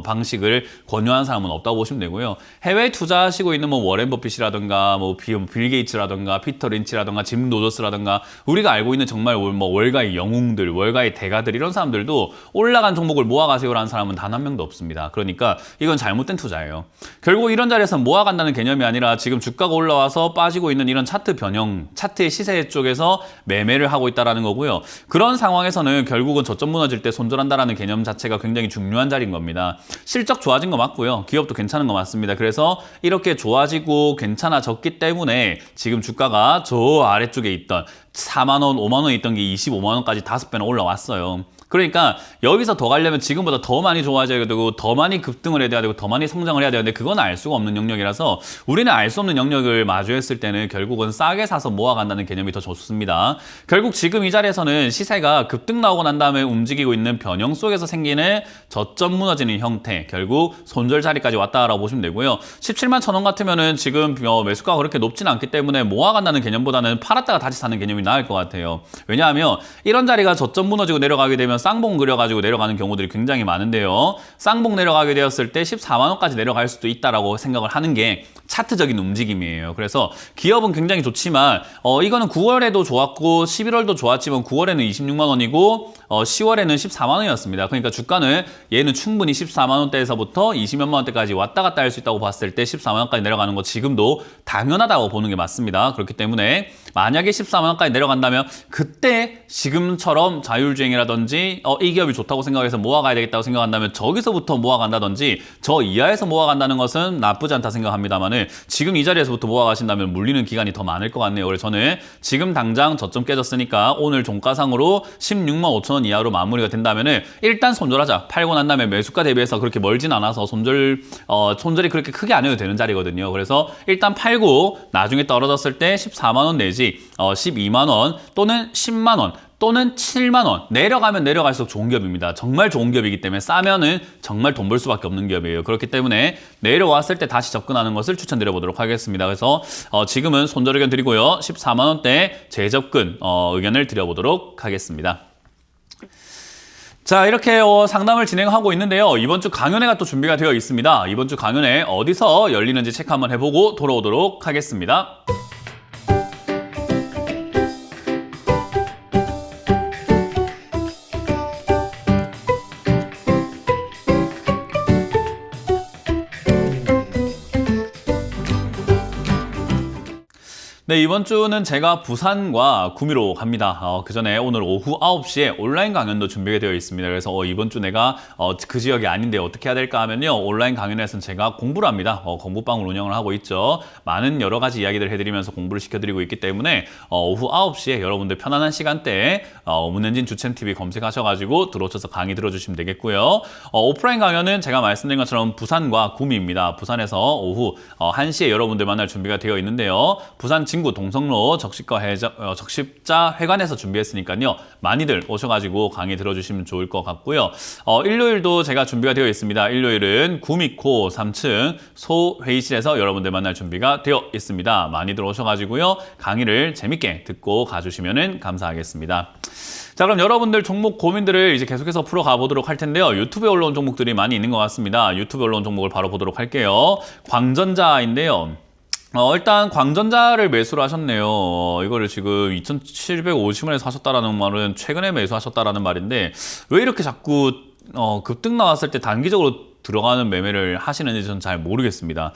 방식을 권유하는 사람은 없다고 보시면 되고요. 해외에 투자하시고 있는 뭐 워렌 버핏이라든가 빌 게이츠라든가 피터 린치라든가 짐 로저스라든가 우리가 알고 있는 정말 뭐 월가의 영웅들, 월가의 대가들 이런 사람들도 올라간 종목을 모아가세요라는 사람은 단 한 명도 없습니다. 그러니까 이건 잘못된 투자예요. 결국 이런 자리에서 모아간다는 개념이 아니라 지금 주가가 올라와서 빠지고 있는 이런 차트 변형, 차트의 시세 쪽에서 매매를 하고 있다라는 거고요. 그런 상황에서는 결국은 저점 무너질 때 손절한다라는 개념 자체가 굉장히 중요한 자리인 겁니다. 실적 좋아진 거 맞고요. 기업도 괜찮은 거 맞습니다. 그래서 이렇게 좋아지고 괜찮아졌기 때문에 지금 주가가 저 아래쪽에 있던 4만 원, 5만 원 있던 게 25만 원까지 5배나 올라왔어요. 그러니까 여기서 더 가려면 지금보다 더 많이 좋아져야 되고 더 많이 급등을 해야 되고 더 많이 성장을 해야 되는데 그건 알 수가 없는 영역이라서 우리는 알 수 없는 영역을 마주했을 때는 결국은 싸게 사서 모아간다는 개념이 더 좋습니다. 결국 지금 이 자리에서는 시세가 급등 나오고 난 다음에 움직이고 있는 변형 속에서 생기는 저점 무너지는 형태, 결국 손절 자리까지 왔다라고 보시면 되고요. 17만 1,000원 같으면은 지금 매수가가 그렇게 높지는 않기 때문에 모아간다는 개념보다는 팔았다가 다시 사는 개념이 나을 것 같아요. 왜냐하면 이런 자리가 저점 무너지고 내려가게 되면 쌍봉 그려가지고 내려가는 경우들이 굉장히 많은데요. 쌍봉 내려가게 되었을 때 14만 원까지 내려갈 수도 있다라고 생각을 하는 게 차트적인 움직임이에요. 그래서 기업은 굉장히 좋지만 이거는 9월에도 좋았고 11월도 좋았지만 9월에는 26만 원이고 10월에는 14만 원이었습니다. 그러니까 주가는 얘는 충분히 14만 원대에서부터 20몇만 원대까지 왔다 갔다 할 수 있다고 봤을 때 14만 원까지 내려가는 거 지금도 당연하다고 보는 게 맞습니다. 그렇기 때문에 만약에 14만 원까지 내려간다면 그때 지금처럼 자율주행이라든지 이 기업이 좋다고 생각해서 모아가야 되겠다고 생각한다면 저기서부터 모아간다든지 저 이하에서 모아간다는 것은 나쁘지 않다 생각합니다만은 지금 이 자리에서부터 모아가신다면 물리는 기간이 더 많을 것 같네요. 그래서 저는 지금 당장 저점 깨졌으니까 오늘 종가상으로 16만 5천 원 이하로 마무리가 된다면은 일단 손절하자. 팔고 난 다음에 매수가 대비해서 그렇게 멀진 않아서 손절이 그렇게 크게 안 해도 되는 자리거든요. 그래서 일단 팔고 나중에 떨어졌을 때 14만 원 내지 12만 원 또는 10만 원 또는 7만 원 내려가면 내려갈수록 좋은 기업입니다. 정말 좋은 기업이기 때문에 싸면은 정말 돈 벌 수밖에 없는 기업이에요. 그렇기 때문에 내려왔을 때 다시 접근하는 것을 추천드려 보도록 하겠습니다. 그래서 지금은 손절 의견 드리고요. 14만 원대 재접근 의견을 드려보도록 하겠습니다. 자, 이렇게 상담을 진행하고 있는데요. 이번 주 강연회가 또 준비가 되어 있습니다. 이번 주 강연회 어디서 열리는지 체크 한번 해보고 돌아오도록 하겠습니다. 네, 이번 주는 제가 부산과 구미로 갑니다. 그 전에 오늘 오후 9시에 온라인 강연도 준비가 되어 있습니다. 그래서 이번 주 내가 그 지역이 아닌데 어떻게 해야 될까 하면요. 온라인 강연에서는 제가 공부를 합니다. 공부방을 운영을 하고 있죠. 많은 여러 가지 이야기들 해드리면서 공부를 시켜드리고 있기 때문에 오후 9시에 여러분들 편안한 시간대에 문현진 주챔TV 검색하셔가지고 들어오셔서 강의 들어주시면 되겠고요. 오프라인 강연은 제가 말씀드린 것처럼 부산과 구미입니다. 부산에서 오후 1시에 여러분들 만날 준비가 되어 있는데요. 부산 진구 동성로 적십자 회관에서 준비했으니까요. 많이들 오셔가지고 강의 들어주시면 좋을 것 같고요. 일요일도 제가 준비가 되어 있습니다. 일요일은 구미코 3층 소회의실에서 여러분들 만날 준비가 되어 있습니다. 많이들 오셔가지고요. 강의를 재밌게 듣고 가주시면 감사하겠습니다. 자, 그럼 여러분들 종목 고민들을 이제 계속해서 풀어가 보도록 할 텐데요. 유튜브에 올라온 종목들이 많이 있는 것 같습니다. 유튜브에 올라온 종목을 바로 보도록 할게요. 광전자인데요. 일단 광전자를 매수를 하셨네요. 이거를 지금 2,750원에 사셨다라는 말은 최근에 매수하셨다라는 말인데 왜 이렇게 자꾸 급등 나왔을 때 단기적으로 들어가는 매매를 하시는지 저는 잘 모르겠습니다.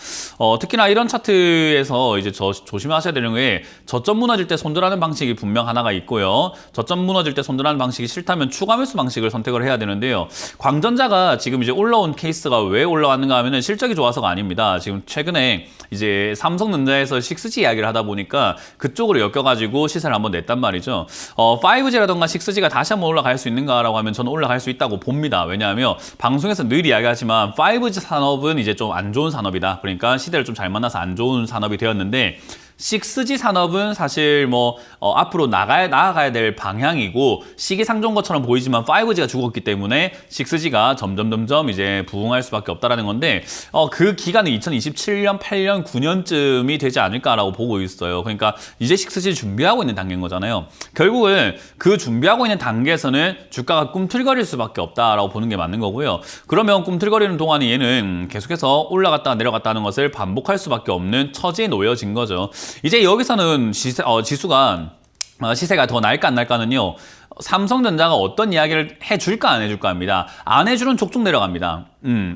특히나 이런 차트에서 이제 조심하셔야 되는 게 저점 무너질 때 손절하는 방식이 분명 하나가 있고요. 저점 무너질 때 손절하는 방식이 싫다면 추가 매수 방식을 선택을 해야 되는데요. 광전자가 지금 이제 올라온 케이스가 왜 올라왔는가 하면은 실적이 좋아서가 아닙니다. 지금 최근에 이제 삼성전자에서 6G 이야기를 하다 보니까 그쪽으로 엮여가지고 시세를 한번 냈단 말이죠. 5G라던가 6G가 다시 한번 올라갈 수 있는가라고 하면 저는 올라갈 수 있다고 봅니다. 왜냐하면 방송에서 늘 이야기하지만 5G 산업은 이제 좀 안 좋은 산업이다. 그러니까 시대를 좀 잘 만나서 안 좋은 산업이 되었는데 6G 산업은 사실 뭐 앞으로 나아가야 될 방향이고 시기상조인 것처럼 보이지만 5G가 죽었기 때문에 6G가 점점 이제 부흥할 수밖에 없다라는 건데 그 기간은 2027년, 8년, 9년쯤이 되지 않을까라고 보고 있어요. 그러니까 이제 6G를 준비하고 있는 단계인 거잖아요. 결국은 그 준비하고 있는 단계에서는 주가가 꿈틀거릴 수밖에 없다라고 보는 게 맞는 거고요. 그러면 꿈틀거리는 동안에 얘는 계속해서 올라갔다 내려갔다 하는 것을 반복할 수밖에 없는 처지에 놓여진 거죠. 이제 여기서는 지수가 시세가 더 날까 안 날까는요. 삼성전자가 어떤 이야기를 해줄까 안 해줄까 합니다. 안 해주는 족족 내려갑니다.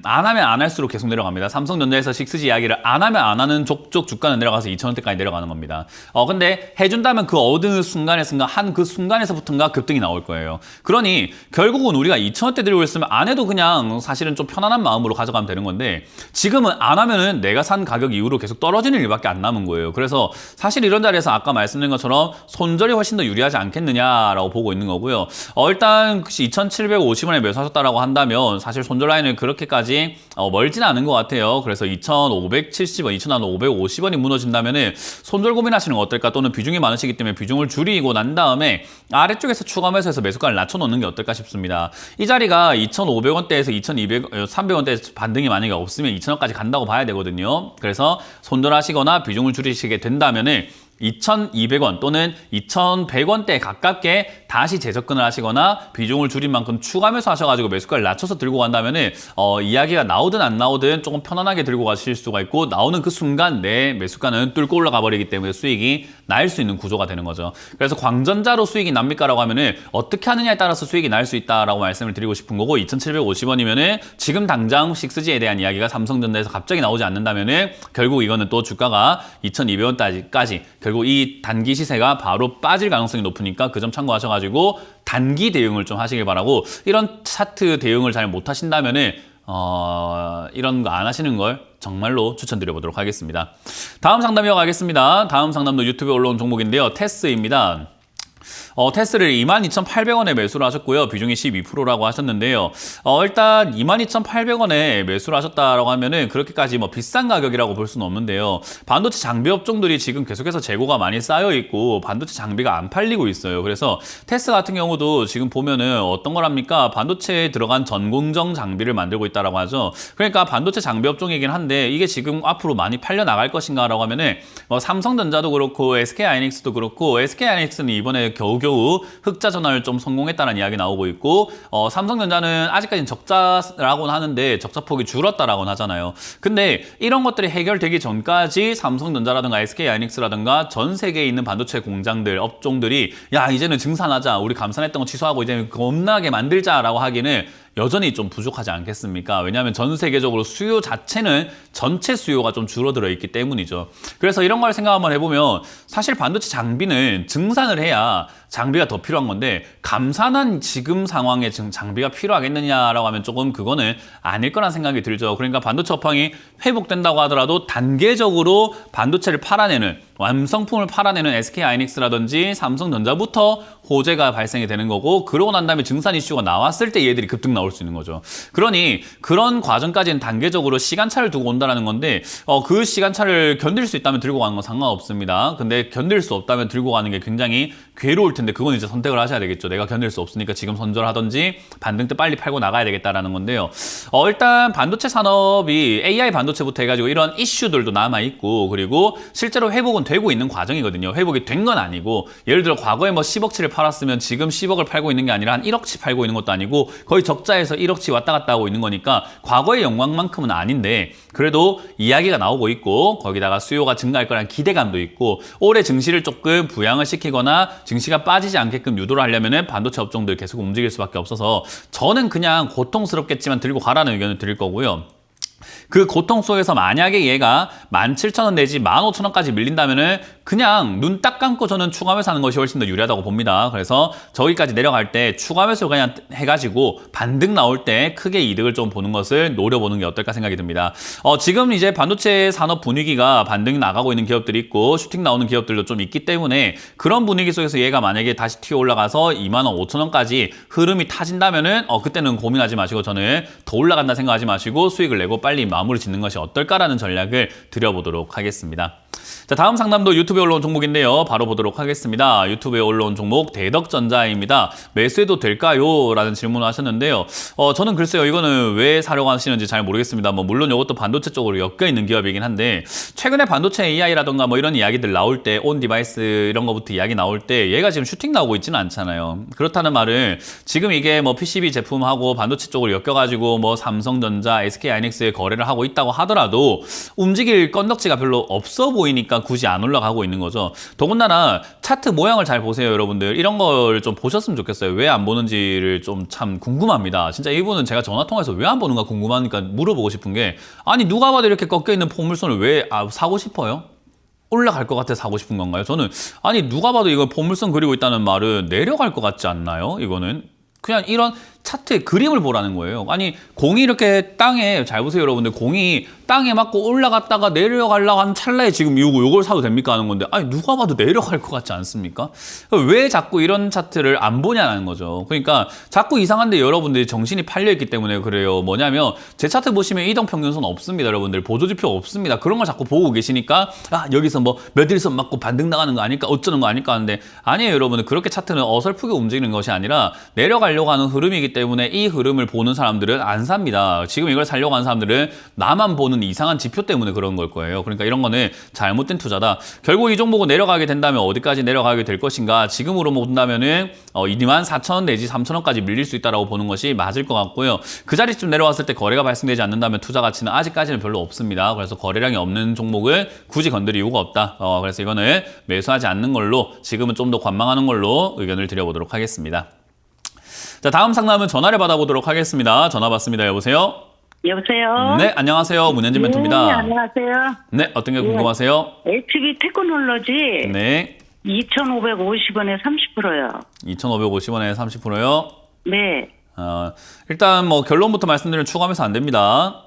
안 하면 안 할수록 계속 내려갑니다. 삼성전자에서 6G 이야기를 안 하면 안 하는 족족 주가는 내려가서 2,000원대까지 내려가는 겁니다. 근데 해준다면 그 어느 순간에서인가 한 그 순간에서부터인가 급등이 나올 거예요. 그러니 결국은 우리가 2,000원대 들고 있으면 안 해도 그냥 사실은 좀 편안한 마음으로 가져가면 되는 건데 지금은 안 하면은 내가 산 가격 이후로 계속 떨어지는 일밖에 안 남은 거예요. 그래서 사실 이런 자리에서 아까 말씀드린 것처럼 손절이 훨씬 더 유리하지 않겠느냐라고 보고 있는 거고요. 일단 2,750원에 매수하셨다라고 한다면 사실 손절 라인을 그렇게까지 멀진 않은 것 같아요. 그래서 2,570원, 2,550원이 무너진다면은 손절 고민하시는 거 어떨까? 또는 비중이 많으시기 때문에 비중을 줄이고 난 다음에 아래쪽에서 추가 매수해서 매수가를 낮춰놓는 게 어떨까 싶습니다. 이 자리가 2,500원대에서 300원대 반등이 만약에 없으면 2,000원까지 간다고 봐야 되거든요. 그래서 손절하시거나 비중을 줄이시게 된다면은 2,200원 또는 2,100원대에 가깝게 다시 재접근을 하시거나 비중을 줄인 만큼 추가 매수하셔가지고 매수가를 낮춰서 들고 간다면은 이야기가 나오든 안 나오든 조금 편안하게 들고 가실 수가 있고 나오는 그 순간 내 매수가는 뚫고 올라가 버리기 때문에 수익이 날 수 있는 구조가 되는 거죠. 그래서 광전자로 수익이 납니까라고 하면은 어떻게 하느냐에 따라서 수익이 날 수 있다라고 말씀을 드리고 싶은 거고 2,750원이면은 지금 당장 6G에 대한 이야기가 삼성전자에서 갑자기 나오지 않는다면은 결국 이거는 또 주가가 2,200원까지 결국 이 단기 시세가 바로 빠질 가능성이 높으니까 그 점 참고하셔가지고 단기 대응을 좀 하시길 바라고 이런 차트 대응을 잘 못하신다면은 이런 거 안 하시는 걸 정말로 추천드려보도록 하겠습니다. 다음 상담 이어가겠습니다. 다음 상담도 유튜브에 올라온 종목인데요. 테스입니다. 테스를 22,800원에 매수를 하셨고요. 비중이 12%라고 하셨는데요. 일단 22,800원에 매수를 하셨다라고 하면은 그렇게까지 뭐 비싼 가격이라고 볼 수는 없는데요. 반도체 장비 업종들이 지금 계속해서 재고가 많이 쌓여 있고 반도체 장비가 안 팔리고 있어요. 그래서 테스 같은 경우도 지금 보면은 어떤 거랍니까? 반도체에 들어간 전공정 장비를 만들고 있다라고 하죠. 그러니까 반도체 장비 업종이긴 한데 이게 지금 앞으로 많이 팔려 나갈 것인가라고 하면은 삼성전자도 그렇고 SK하이닉스도 그렇고 SK하이닉스는 이번에 겨우겨우 흑자 전환을 좀 성공했다는 이야기 나오고 있고 삼성전자는 아직까지는 적자라고는 하는데 적자폭이 줄었다라고는 하잖아요. 근데 이런 것들이 해결되기 전까지 삼성전자라든가 SK하이닉스라든가 전 세계에 있는 반도체 공장들, 업종들이 야 이제는 증산하자, 우리 감산했던 거 취소하고 이제 겁나게 만들자라고 하기는 여전히 좀 부족하지 않겠습니까? 왜냐하면 전 세계적으로 수요 자체는 전체 수요가 좀 줄어들어 있기 때문이죠. 그래서 이런 걸 생각 한번 해보면 사실 반도체 장비는 증산을 해야 장비가 더 필요한 건데 감산한 지금 상황에 지금 장비가 필요하겠느냐라고 하면 조금 그거는 아닐 거란 생각이 들죠. 그러니까 반도체 업황이 회복된다고 하더라도 단계적으로 반도체를 팔아내는 완성품을 팔아내는 SK하이닉스라든지 삼성전자부터 호재가 발생이 되는 거고 그러고 난 다음에 증산 이슈가 나왔을 때 얘들이 급등 나올 수 있는 거죠. 그러니 그런 과정까지는 단계적으로 시간차를 두고 온다는 건데 그 시간차를 견딜 수 있다면 들고 가는 건 상관없습니다. 근데 견딜 수 없다면 들고 가는 게 굉장히 괴로울 텐데 그건 이제 선택을 하셔야 되겠죠. 내가 견딜 수 없으니까 지금 손절하든지 반등 때 빨리 팔고 나가야 되겠다라는 건데요. 일단 반도체 산업이 AI 반도체부터 해가지고 이런 이슈들도 남아있고 그리고 실제로 회복은 되고 있는 과정이거든요. 회복이 된 건 아니고 예를 들어 과거에 뭐 10억치를 팔았으면 지금 10억을 팔고 있는 게 아니라 한 1억치 팔고 있는 것도 아니고 거의 적자에서 1억치 왔다 갔다 하고 있는 거니까 과거의 영광만큼은 아닌데 그래도 이야기가 나오고 있고 거기다가 수요가 증가할 거라는 기대감도 있고 올해 증시를 조금 부양을 시키거나 증시가 빠지지 않게끔 유도를 하려면 반도체 업종들 계속 움직일 수밖에 없어서 저는 그냥 고통스럽겠지만 들고 가라는 의견을 드릴 거고요. 그 고통 속에서 만약에 얘가 17,000원 내지 15,000원까지 밀린다면은 그냥 눈 딱 감고 저는 추가 매수하는 것이 훨씬 더 유리하다고 봅니다. 그래서 저기까지 내려갈 때 추가 매수 그냥 해가지고 반등 나올 때 크게 이득을 좀 보는 것을 노려보는 게 어떨까 생각이 듭니다. 지금 이제 반도체 산업 분위기가 반등이 나가고 있는 기업들이 있고 슈팅 나오는 기업들도 좀 있기 때문에 그런 분위기 속에서 얘가 만약에 다시 튀어 올라가서 25,000원까지 흐름이 타진다면은 그때는 고민하지 마시고 저는 더 올라간다 생각하지 마시고 수익을 내고 빨리 마무리 짓는 것이 어떨까라는 전략을 드려보도록 하겠습니다. 자, 다음 상담도 유튜브에 올라온 종목인데요. 바로 보도록 하겠습니다. 유튜브에 올라온 종목 대덕전자입니다. 매수해도 될까요? 라는 질문을 하셨는데요. 저는 글쎄요, 이거는 왜 사려고 하시는지 잘 모르겠습니다. 뭐 물론 이것도 반도체 쪽으로 엮여 있는 기업이긴 한데 최근에 반도체 AI라던가 뭐 이런 이야기들 나올 때 온 디바이스 이런 거부터 이야기 나올 때 얘가 지금 슈팅 나오고 있지는 않잖아요. 그렇다는 말은 지금 이게 뭐 PCB 제품하고 반도체 쪽으로 엮여가지고 뭐 삼성전자, SK하이닉스에 거래를 하고 있다고 하더라도 움직일 건덕지가 별로 없어 보이니까 굳이 안 올라가고 있는 거죠. 더군다나 차트 모양을 잘 보세요, 여러분들. 이런 걸 좀 보셨으면 좋겠어요. 왜 안 보는지를 좀 참 궁금합니다. 진짜 이분은 제가 전화 통화해서 왜 안 보는가 궁금하니까 물어보고 싶은 게, 아니 누가 봐도 이렇게 꺾여 있는 포물선을 왜 사고 싶어요? 올라갈 것 같아 사고 싶은 건가요? 저는 아니 누가 봐도 이거 포물선 그리고 있다는 말은 내려갈 것 같지 않나요? 이거는 그냥 이런 차트의 그림을 보라는 거예요. 아니 공이 이렇게 땅에, 잘 보세요 여러분들, 공이 땅에 맞고 올라갔다가 내려가려고 하는 찰나에 지금 요걸 사도 됩니까 하는 건데, 아니 누가 봐도 내려갈 것 같지 않습니까? 왜 자꾸 이런 차트를 안 보냐는 거죠. 그러니까 자꾸 이상한데 여러분들이 정신이 팔려있기 때문에 그래요. 뭐냐면 제 차트 보시면 이동평균선 없습니다, 여러분들. 보조지표 없습니다. 그런 걸 자꾸 보고 계시니까 여기서 뭐 몇 일선 맞고 반등 나가는 거 아닐까, 어쩌는 거 아닐까 하는데, 아니에요 여러분들. 그렇게 차트는 어설프게 움직이는 것이 아니라 내려가려고 하는 흐름이기 때문에 이 흐름을 보는 사람들은 안 삽니다. 지금 이걸 살려고 하는 사람들은 나만 보는 이상한 지표 때문에 그런 걸 거예요. 그러니까 이런 거는 잘못된 투자다. 결국 이 종목은 내려가게 된다면 어디까지 내려가게 될 것인가? 지금으로 본다면은 24,000원 내지 3,000원까지 밀릴 수 있다라고 보는 것이 맞을 것 같고요. 그 자리쯤 내려왔을 때 거래가 발생되지 않는다면 투자 가치는 아직까지는 별로 없습니다. 그래서 거래량이 없는 종목을 굳이 건드릴 이유가 없다. 그래서 이거는 매수하지 않는 걸로, 지금은 좀 더 관망하는 걸로 의견을 드려보도록 하겠습니다. 자, 다음 상담은 전화를 받아보도록 하겠습니다. 전화 받습니다. 여보세요? 여보세요? 네, 안녕하세요. 문현진 멘토입니다. 네, 안녕하세요. 네, 어떤 게 궁금하세요? HB 테크놀로지 네, 2,550원에 30%요. 2,550원에 30%요? 네. 일단 뭐 결론부터 말씀드리면 추가하면서 안 됩니다.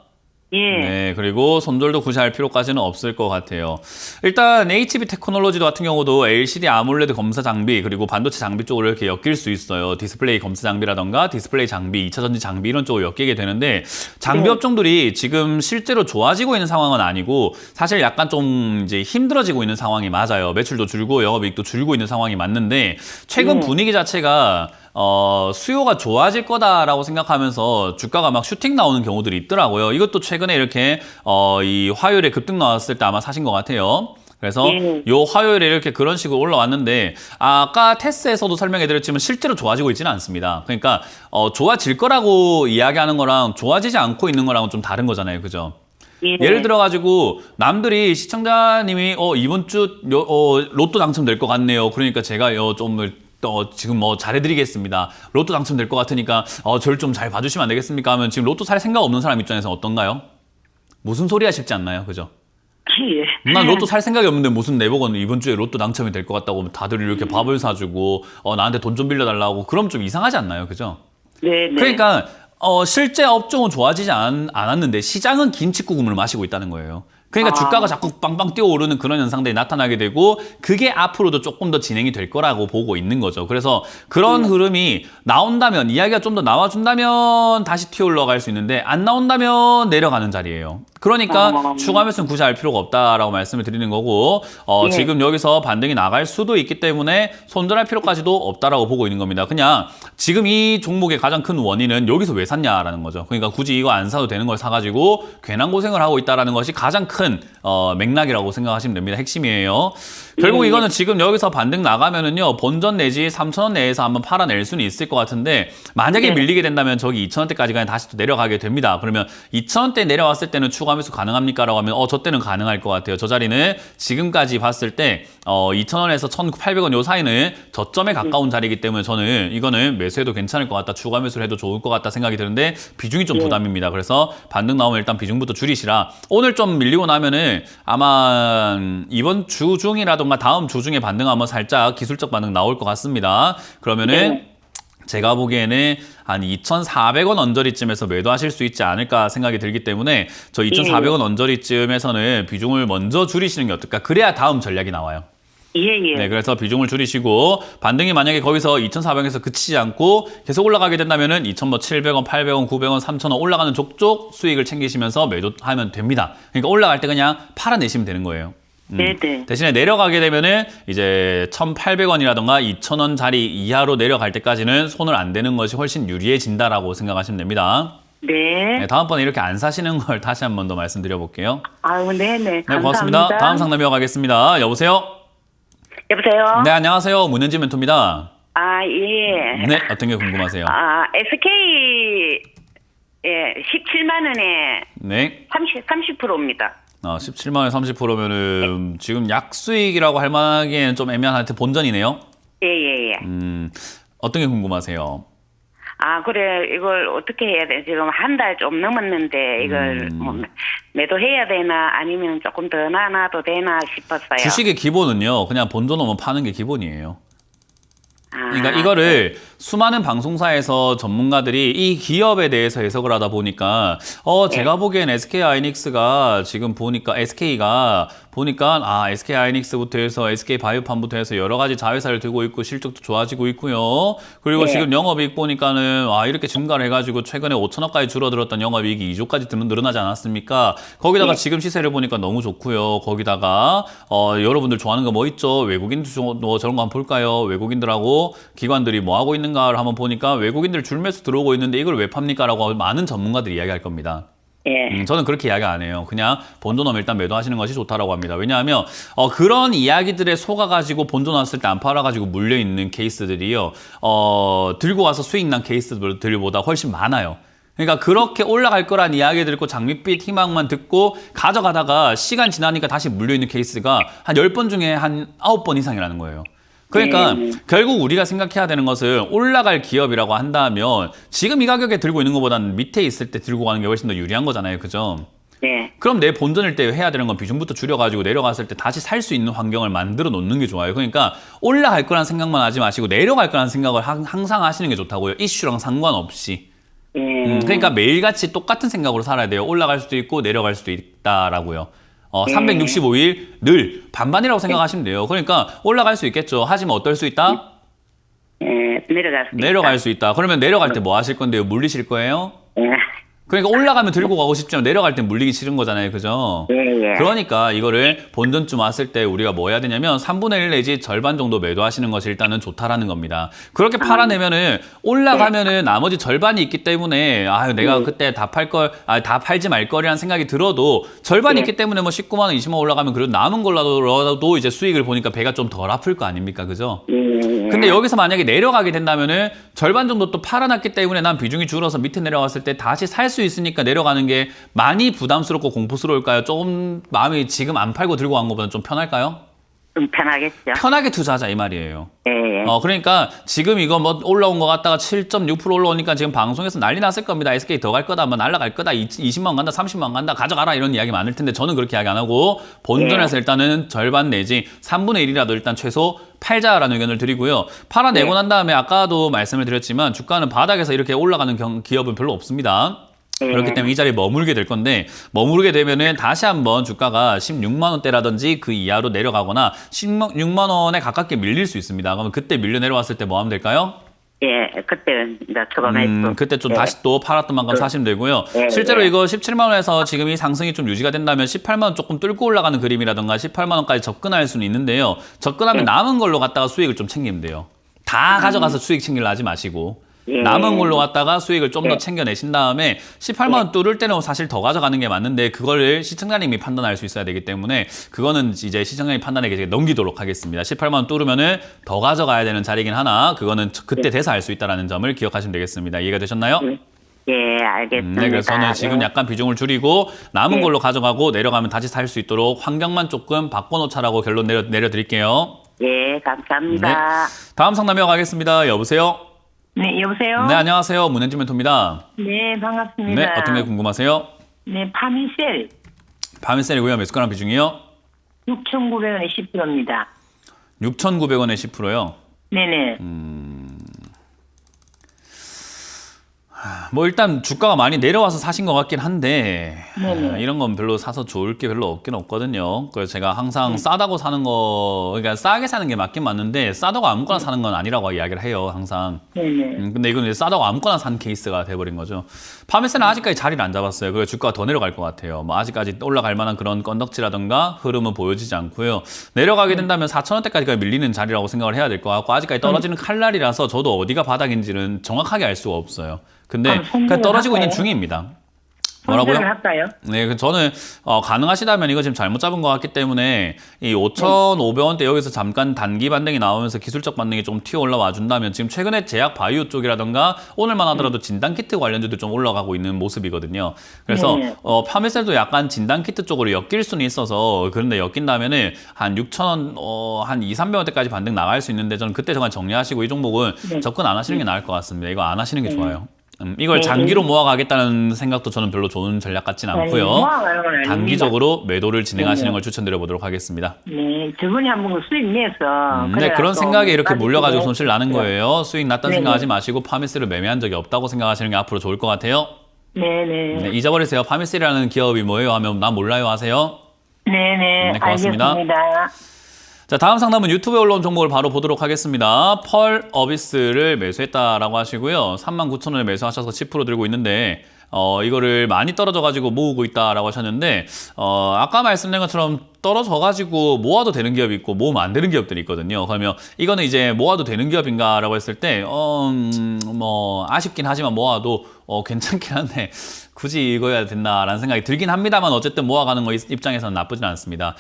예. 네, 그리고 손절도 굳이 할 필요까지는 없을 것 같아요. 일단 HB 테크놀로지 같은 경우도 LCD 아몰레드 검사 장비, 그리고 반도체 장비 쪽으로 이렇게 엮일 수 있어요. 디스플레이 검사 장비라던가 디스플레이 장비, 2차 전지 장비 이런 쪽으로 엮이게 되는데, 장비 업종들이 지금 실제로 좋아지고 있는 상황은 아니고 사실 약간 좀 이제 힘들어지고 있는 상황이 맞아요. 매출도 줄고 영업이익도 줄고 있는 상황이 맞는데, 최근 분위기 자체가 수요가 좋아질 거다라고 생각하면서 주가가 막 슈팅 나오는 경우들이 있더라고요. 이것도 최근에 이렇게 이 화요일에 급등 나왔을 때 아마 사신 것 같아요. 그래서 요 화요일에 이렇게 그런 식으로 올라왔는데, 아까 테스트에서도 설명해드렸지만 실제로 좋아지고 있지는 않습니다. 그러니까 좋아질 거라고 이야기하는 거랑 좋아지지 않고 있는 거랑은 좀 다른 거잖아요, 그죠? 예를 들어가지고 남들이, 시청자님이 이번 주 로또 당첨될 것 같네요. 그러니까 제가 좀 지금 뭐 잘해드리겠습니다. 로또 당첨될 것 같으니까 저를 좀 잘 봐주시면 안 되겠습니까? 하면 지금 로또 살 생각 없는 사람 입장에서는 어떤가요? 무슨 소리야 싶지 않나요? 그죠? 예. 난 로또 살 생각이 없는데 무슨 내보고는 이번 주에 로또 당첨이 될 것 같다고 다들 이렇게 밥을 사주고 나한테 돈 좀 빌려달라고, 그럼 좀 이상하지 않나요? 그죠? 네, 네. 그러니까 실제 업종은 좋아지지 않았는데 시장은 김칫국물을 마시고 있다는 거예요. 그러니까 주가가 자꾸 빵빵 뛰어오르는 그런 현상들이 나타나게 되고, 그게 앞으로도 조금 더 진행이 될 거라고 보고 있는 거죠. 그래서 그런 흐름이 나온다면, 이야기가 좀 더 나와준다면 다시 튀어 올라갈 수 있는데, 안 나온다면 내려가는 자리예요. 그러니까 추가 매수는 굳이 할 필요가 없다라고 말씀을 드리는 거고, 지금 여기서 반등이 나갈 수도 있기 때문에 손절할 필요까지도 없다라고 보고 있는 겁니다. 그냥 지금 이 종목의 가장 큰 원인은 여기서 왜 샀냐라는 거죠. 그러니까 굳이 이거 안 사도 되는 걸 사가지고 괜한 고생을 하고 있다라는 것이 가장 큰 맥락이라고 생각하시면 됩니다. 핵심이에요. 결국 이거는 지금 여기서 반등 나가면은요, 본전 내지 3,000원 내에서 한번 팔아낼 수는 있을 것 같은데, 만약에 밀리게 된다면 저기 2,000원대까지 그냥 다시 또 내려가게 됩니다. 그러면 2,000원대 내려왔을 때는 추가 매수 가능합니까? 라고 하면 저 때는 가능할 것 같아요. 저 자리는 지금까지 봤을 때 2,000원에서 1,800원 요 사이는 저점에 가까운 자리이기 때문에 저는 이거는 매수해도 괜찮을 것 같다, 추가 매수를 해도 좋을 것 같다 생각이 드는데, 비중이 좀 부담입니다. 그래서 반등 나오면 일단 비중부터 줄이시라. 오늘 좀 밀리고 나면은 아마 이번 주 중이라던가 다음 주 중에 반등하면 살짝 기술적 반등 나올 것 같습니다. 그러면은 제가 보기에는 한 2,400원 언저리쯤에서 매도하실 수 있지 않을까 생각이 들기 때문에, 저 2,400원 언저리쯤에서는 비중을 먼저 줄이시는 게 어떨까? 그래야 다음 전략이 나와요. 예. 네, 그래서 비중을 줄이시고, 반등이 만약에 거기서 2,400원에서 그치지 않고 계속 올라가게 된다면은 2,700원, 800원, 900원, 3,000원 올라가는 족족 수익을 챙기시면서 매도하면 됩니다. 그러니까 올라갈 때 그냥 팔아내시면 되는 거예요. 네네. 대신에 내려가게 되면은 이제 1,800원이라던가 2,000원짜리 이하로 내려갈 때까지는 손을 안 대는 것이 훨씬 유리해진다라고 생각하시면 됩니다. 네. 네, 다음번에 이렇게 안 사시는 걸 다시 한 번 더 말씀드려 볼게요. 아유, 네네. 네, 감사합니다. 고맙습니다. 다음 상담 이어가겠습니다. 여보세요? 여보세요? 네, 안녕하세요. 문현지 멘토입니다. 아, 예. 네, 어떤 게 궁금하세요? 아, SK, 예, 17만 원에 네. 30%입니다. 17만 원 30%면은 지금 약수익이라고 할 만하기에는 좀 애매한 하여튼 본전이네요. 예, 예, 예. 어떤 게 궁금하세요? 아, 그래, 이걸 어떻게 해야 돼? 지금 한 달 좀 넘었는데, 이걸 뭐 매도해야 되나, 아니면 조금 더 놔놔도 되나 싶었어요. 주식의 기본은요, 그냥 본전 오면 파는 게 기본이에요. 아, 그러니까 이거를 수많은 방송사에서 전문가들이 이 기업에 대해서 해석을 하다 보니까 제가 보기엔 SK하이닉스가 지금 보니까 SK가 보니까 SK하이닉스부터 해서 SK바이오팜부터 해서 여러 가지 자회사를 들고 있고 실적도 좋아지고 있고요. 그리고 네. 지금 영업이익 보니까는 이렇게 증가를 해가지고 최근에 5천억까지 줄어들었던 영업이익이 2조까지 늘어나지 않았습니까? 거기다가 네. 지금 시세를 보니까 너무 좋고요. 거기다가 여러분들 좋아하는 거 뭐 있죠? 외국인들 뭐 저런 거 한번 볼까요? 외국인들하고 기관들이 뭐 하고 있는가를 한번 보니까 외국인들 줄매수 들어오고 있는데 이걸 왜 팝니까? 라고 많은 전문가들이 이야기할 겁니다. 예. 저는 그렇게 이야기 안 해요. 그냥 본전하면 일단 매도하시는 것이 좋다라고 합니다. 왜냐하면 그런 이야기들에 속아가지고 본전 왔을 때 안 팔아가지고 물려있는 케이스들이요. 들고 와서 수익 난 케이스들보다 훨씬 많아요. 그러니까 그렇게 올라갈 거란 이야기 듣고 장밋빛 희망만 듣고 가져가다가 시간 지나니까 다시 물려있는 케이스가 한 10번 중에 한 9번 이상이라는 거예요. 그러니까 결국 우리가 생각해야 되는 것은 올라갈 기업이라고 한다면 지금 이 가격에 들고 있는 것보다는 밑에 있을 때 들고 가는 게 훨씬 더 유리한 거잖아요. 그죠? 네. 그럼 내 본전일 때 해야 되는 건 비중부터 줄여가지고 내려갔을 때 다시 살 수 있는 환경을 만들어 놓는 게 좋아요. 그러니까 올라갈 거란 생각만 하지 마시고 내려갈 거란 생각을 항상 하시는 게 좋다고요. 이슈랑 상관없이. 그러니까 매일같이 똑같은 생각으로 살아야 돼요. 올라갈 수도 있고 내려갈 수도 있다라고요. 365일 늘 반반이라고 생각하시면 돼요. 그러니까 올라갈 수 있겠죠. 하지만 어떨 수 있다? 예, 내려갈 수 내려갈 수 있다. 그러면 내려갈 때 뭐 하실 건데요? 물리실 거예요? 예. 그러니까 올라가면 들고 가고 싶지만 내려갈 땐 물리기 싫은 거잖아요. 그죠? 예, 예. 그러니까 이거를 본전쯤 왔을 때 우리가 뭐 해야 되냐면 3분의 1 내지 절반 정도 매도하시는 것이 일단은 좋다라는 겁니다. 그렇게 팔아내면은 올라가면은 나머지 절반이 있기 때문에 내가 그때 다 팔지 말 거리라는 생각이 들어도 절반이 있기 때문에 뭐 19만 원, 20만 원 올라가면 그래도 남은 걸로도 이제 수익을 보니까 배가 좀 덜 아플 거 아닙니까? 그죠? 근데 여기서 만약에 내려가게 된다면은 절반 정도 또 팔아놨기 때문에 난 비중이 줄어서 밑에 내려갔을 때 다시 살 수 있으니까 내려가는 게 많이 부담스럽고 공포스러울까요? 조금 마음이 지금 안 팔고 들고 간 것보다 좀 편할까요? 좀 편하겠죠. 편하게 투자하자 이 말이에요. 예, 예. 그러니까 지금 이거 뭐 올라온 거 같다가 7.6% 올라오니까 지금 방송에서 난리 났을 겁니다. SK 더 갈 거다, 뭐 날라갈 거다, 20만 원 간다, 30만 원 간다, 가져가라 이런 이야기 많을 텐데 저는 그렇게 이야기 안 하고 본전에서 일단은 절반 내지 3분의 1이라도 일단 최소 팔자라는 의견을 드리고요. 팔아내고 난 다음에 아까도 말씀을 드렸지만 주가는 바닥에서 이렇게 올라가는 기업은 별로 없습니다. 그렇기 때문에 이 자리에 머무르게 될 건데 머무르게 되면은 다시 한번 주가가 16만 원대라든지 그 이하로 내려가거나 16만 원에 가깝게 밀릴 수 있습니다. 그러면 그때 밀려 내려왔을 때 뭐 하면 될까요? 예, 그때 이제 초반에 그때 좀 다시 또 팔았던 만큼 사시면 되고요. 실제로 이거 17만 원에서 지금 이 상승이 좀 유지가 된다면 18만 원 조금 뚫고 올라가는 그림이라든가 18만 원까지 접근할 수는 있는데요. 접근하면 남은 걸로 갖다가 수익을 좀 챙기면 돼요. 다 가져가서 수익 챙기려 하지 마시고 남은 걸로 갖다가 수익을 좀 더 챙겨내신 다음에 18만 원 뚫을 때는 사실 더 가져가는 게 맞는데 그거를 시청자님이 판단할 수 있어야 되기 때문에 그거는 이제 시청자님 판단에게 넘기도록 하겠습니다. 18만 원 뚫으면은 더 가져가야 되는 자리긴 하나 그거는 그때 돼서 알 수 있다는 점을 기억하시면 되겠습니다. 이해가 되셨나요? 예, 알겠습니다. 네, 그래서 저는 지금 약간 비중을 줄이고 남은 걸로 가져가고 내려가면 다시 살 수 있도록 환경만 조금 바꿔놓자라고 결론 내려드릴게요. 예, 감사합니다. 다음 상담 이어가겠습니다. 여보세요? 네, 여보세요? 네, 안녕하세요. 문현지 멘토입니다. 네, 반갑습니다. 네, 어떤 게 궁금하세요? 네, 파미셀 파미셀이고요. 매수가랑 비중이요? 6,900원에 10%입니다. 6,900원에 10%요? 네네. 뭐 일단 주가가 많이 내려와서 사신 것 같긴 한데 네네. 이런 건 별로 사서 좋을 게 별로 없긴 없거든요. 그래서 제가 항상 싸다고 사는 거, 그러니까 싸게 사는 게 맞긴 맞는데 싸다고 아무거나 사는 건 아니라고 이야기를 해요, 항상. 네네. 근데 이건 이제 싸다고 아무거나 산 케이스가 돼버린 거죠. 파메세는 아직까지 자리를 안 잡았어요. 그래서 주가가 더 내려갈 것 같아요. 뭐 아직까지 올라갈 만한 그런 건덕지라든가 흐름은 보여지지 않고요. 내려가게 된다면 4,000원대까지 밀리는 자리라고 생각을 해야 될 것 같고, 아직까지 떨어지는 칼날이라서 저도 어디가 바닥인지는 정확하게 알 수가 없어요. 근데 그냥 떨어지고 있는 중입니다. 뭐라고요? 할까요? 네, 저는 가능하시다면 이거 지금 잘못 잡은 것 같기 때문에 이 5,500원대 여기서 잠깐 단기 반등이 나오면서 기술적 반등이 좀 튀어 올라와 준다면, 지금 최근에 제약 바이오 쪽이라던가 오늘만 하더라도 진단키트 관련주도 좀 올라가고 있는 모습이거든요. 그래서 네. 파메셀도 약간 진단키트 쪽으로 엮일 수는 있어서, 그런데 엮인다면은 한 6,000원, 한 2,300원대까지 반등 나갈 수 있는데, 저는 그때 정말 정리하시고 이 종목은 접근 안 하시는 게 나을 것 같습니다. 이거 안 하시는 게 좋아요. 이걸 장기로 모아가겠다는 생각도 저는 별로 좋은 전략 같진 않고요. 모아가는 건 아닙니다. 단기적으로 매도를 진행하시는 걸 추천드려 보도록 하겠습니다. 네, 저번에 한번 수익 내서. 네, 그런 생각에 이렇게 몰려가지고 손실 나는 네. 거예요. 수익 났다는 네네. 생각하지 마시고 파미스를 매매한 적이 없다고 생각하시는 게 앞으로 좋을 것 같아요. 네네. 네, 잊어버리세요. 파미스라는 기업이 뭐예요 하면 나 몰라요 하세요. 네네. 네, 고맙습니다. 알겠습니다. 자, 다음 상담은 유튜브에 올라온 종목을 바로 보도록 하겠습니다. 펄 어비스를 매수했다라고 하시고요. 39,000원에 매수하셔서 10% 들고 있는데 이거를 많이 떨어져가지고 모으고 있다라고 하셨는데, 아까 말씀드린 것처럼 떨어져가지고 모아도 되는 기업이 있고 모으면 안 되는 기업들이 있거든요. 그러면 이거는 이제 모아도 되는 기업인가라고 했을 때, 뭐 아쉽긴 하지만 모아도 괜찮긴 한데 굳이 이거야 된다라는 생각이 들긴 합니다만, 어쨌든 모아가는 거 입장에서는 나쁘진 않습니다.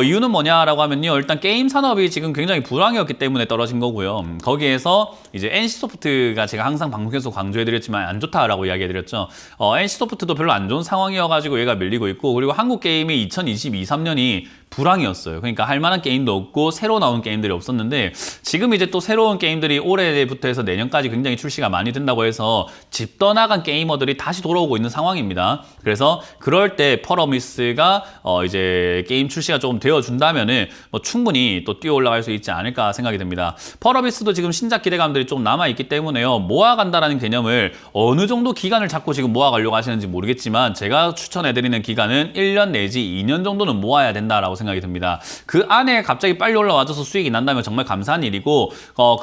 이유는 뭐냐라고 하면요, 일단 게임 산업이 지금 굉장히 불황이었기 때문에 떨어진 거고요. 거기에서 이제 NC소프트가 제가 항상 방송에서 강조해드렸지만 안 좋다라고 이야기해드렸죠. NC소프트도 별로 안 좋은 상황이어가지고 얘가 밀리고 있고, 그리고 한국 게임이 2022, 3년이 불황이었어요. 그러니까 할 만한 게임도 없고 새로 나온 게임들이 없었는데, 지금 이제 또 새로운 게임들이 올해부터 해서 내년까지 굉장히 출시가 많이 된다고 해서 집 떠나간 게이머들이 다시 돌아오고 있는 상황입니다. 그래서 그럴 때 펄어비스가 이제 게임 출시가 조금 되어준다면은 뭐 충분히 또 뛰어 올라갈 수 있지 않을까 생각이 듭니다. 펄어비스도 지금 신작 기대감들이 좀 남아있기 때문에요, 모아간다라는 개념을 어느 정도 기간을 잡고 지금 모아가려고 하시는지 모르겠지만, 제가 추천해드리는 기간은 1년 내지 2년 정도는 모아야 된다라고 생각이 듭니다. 그 안에 갑자기 빨리 올라와줘서 수익이 난다면 정말 감사한 일이고,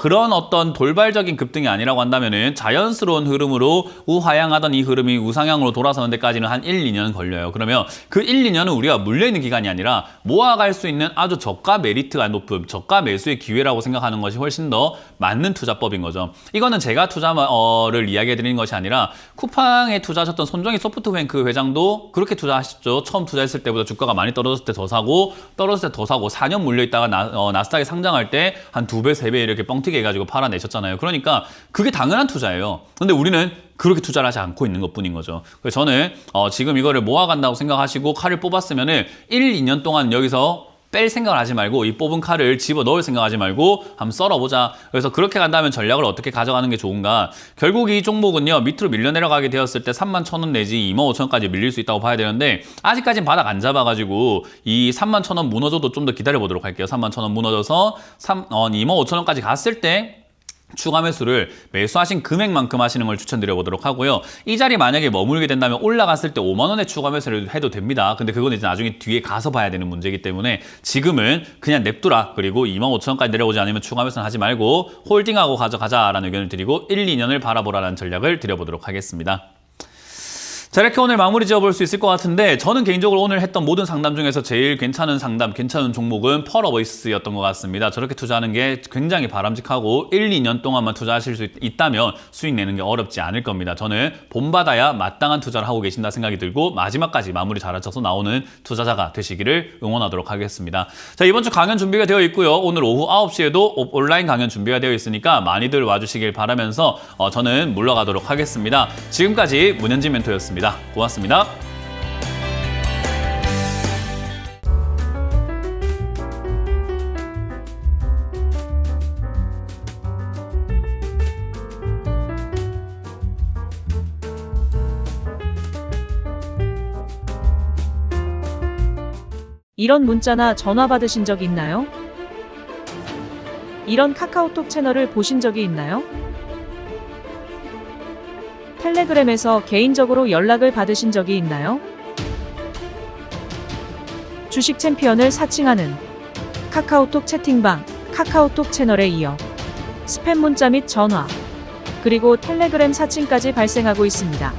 그런 어떤 돌발적인 급등이 아니라고 한다면은 자연스러운 흐름으로 우하향하던 이 흐름이 우상향으로 돌아서는 데까지는 한 1, 2년 걸려요. 그러면 그 1, 2년은 우리가 물려있는 기간이 아니라 모아갈 수 있는 아주 저가 메리트가 높은 저가 매수의 기회라고 생각하는 것이 훨씬 더 맞는 투자법인 거죠. 이거는 제가 투자를 이야기해드리는 것이 아니라 쿠팡에 투자하셨던 손정희 소프트뱅크 회장도 그렇게 투자하셨죠. 처음 투자했을 때보다 주가가 많이 떨어졌을 때 더 사고, 떨어졌을 때 더 사고, 4년 물려있다가 나스닥에 상장할 때 한 2배, 3배 이렇게 뻥튀기 해가지고 팔아내셨잖아요. 그러니까 그게 당연한 투자예요. 근데 우리는 그렇게 투자를 하지 않고 있는 것뿐인 거죠. 그래서 저는 지금 이거를 모아간다고 생각하시고 칼을 뽑았으면은 1, 2년 동안 여기서 뺄 생각을 하지 말고, 이 뽑은 칼을 집어 넣을 생각하지 말고 한번 썰어보자. 그래서 그렇게 간다면 전략을 어떻게 가져가는 게 좋은가? 결국 이 종목은요, 밑으로 밀려 내려가게 되었을 때 31,000원 내지 25,000원까지 밀릴 수 있다고 봐야 되는데, 아직까지는 바닥 안 잡아가지고 이 31,000원 무너져도 좀 더 기다려보도록 할게요. 31,000원 무너져서 25,000원까지 갔을 때 추가 매수를 매수하신 금액만큼 하시는 걸 추천드려 보도록 하고요. 이 자리 만약에 머물게 된다면 올라갔을 때 5만 원의 추가 매수를 해도 됩니다. 근데 그건 이제 나중에 뒤에 가서 봐야 되는 문제이기 때문에 지금은 그냥 냅두라. 그리고 25,000원까지 내려오지 않으면 추가 매수는 하지 말고 홀딩하고 가져가자라는 의견을 드리고 1, 2년을 바라보라는 전략을 드려보도록 하겠습니다. 자, 이렇게 오늘 마무리 지어볼 수 있을 것 같은데, 저는 개인적으로 오늘 했던 모든 상담 중에서 제일 괜찮은 상담, 괜찮은 종목은 펄어비스였던 것 같습니다. 저렇게 투자하는 게 굉장히 바람직하고 1, 2년 동안만 투자하실 수 있다면 수익 내는 게 어렵지 않을 겁니다. 저는 본받아야 마땅한 투자를 하고 계신다 생각이 들고, 마지막까지 마무리 잘하셔서 나오는 투자자가 되시기를 응원하도록 하겠습니다. 자, 이번 주 강연 준비가 되어 있고요. 오늘 오후 9시에도 온라인 강연 준비가 되어 있으니까 많이들 와주시길 바라면서 저는 물러가도록 하겠습니다. 지금까지 문현진 멘토였습니다. 고맙습니다. 이런 문자나 전화 받으신 적 있나요? 이런 카카오톡 채널을 보신 적이 있나요? 텔레그램에서 개인적으로 연락을 받으신 적이 있나요? 주식 챔피언을 사칭하는 카카오톡 채팅방, 카카오톡 채널에 이어 스팸 문자 및 전화, 그리고 텔레그램 사칭까지 발생하고 있습니다.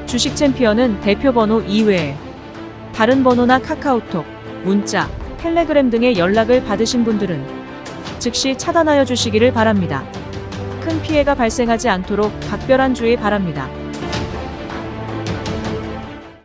주식 챔피언은 대표 번호 이외에 다른 번호나 카카오톡, 문자, 텔레그램 등의 연락을 받으신 분들은 즉시 차단하여 주시기를 바랍니다. 큰 피해가 발생하지 않도록 각별한 주의 바랍니다.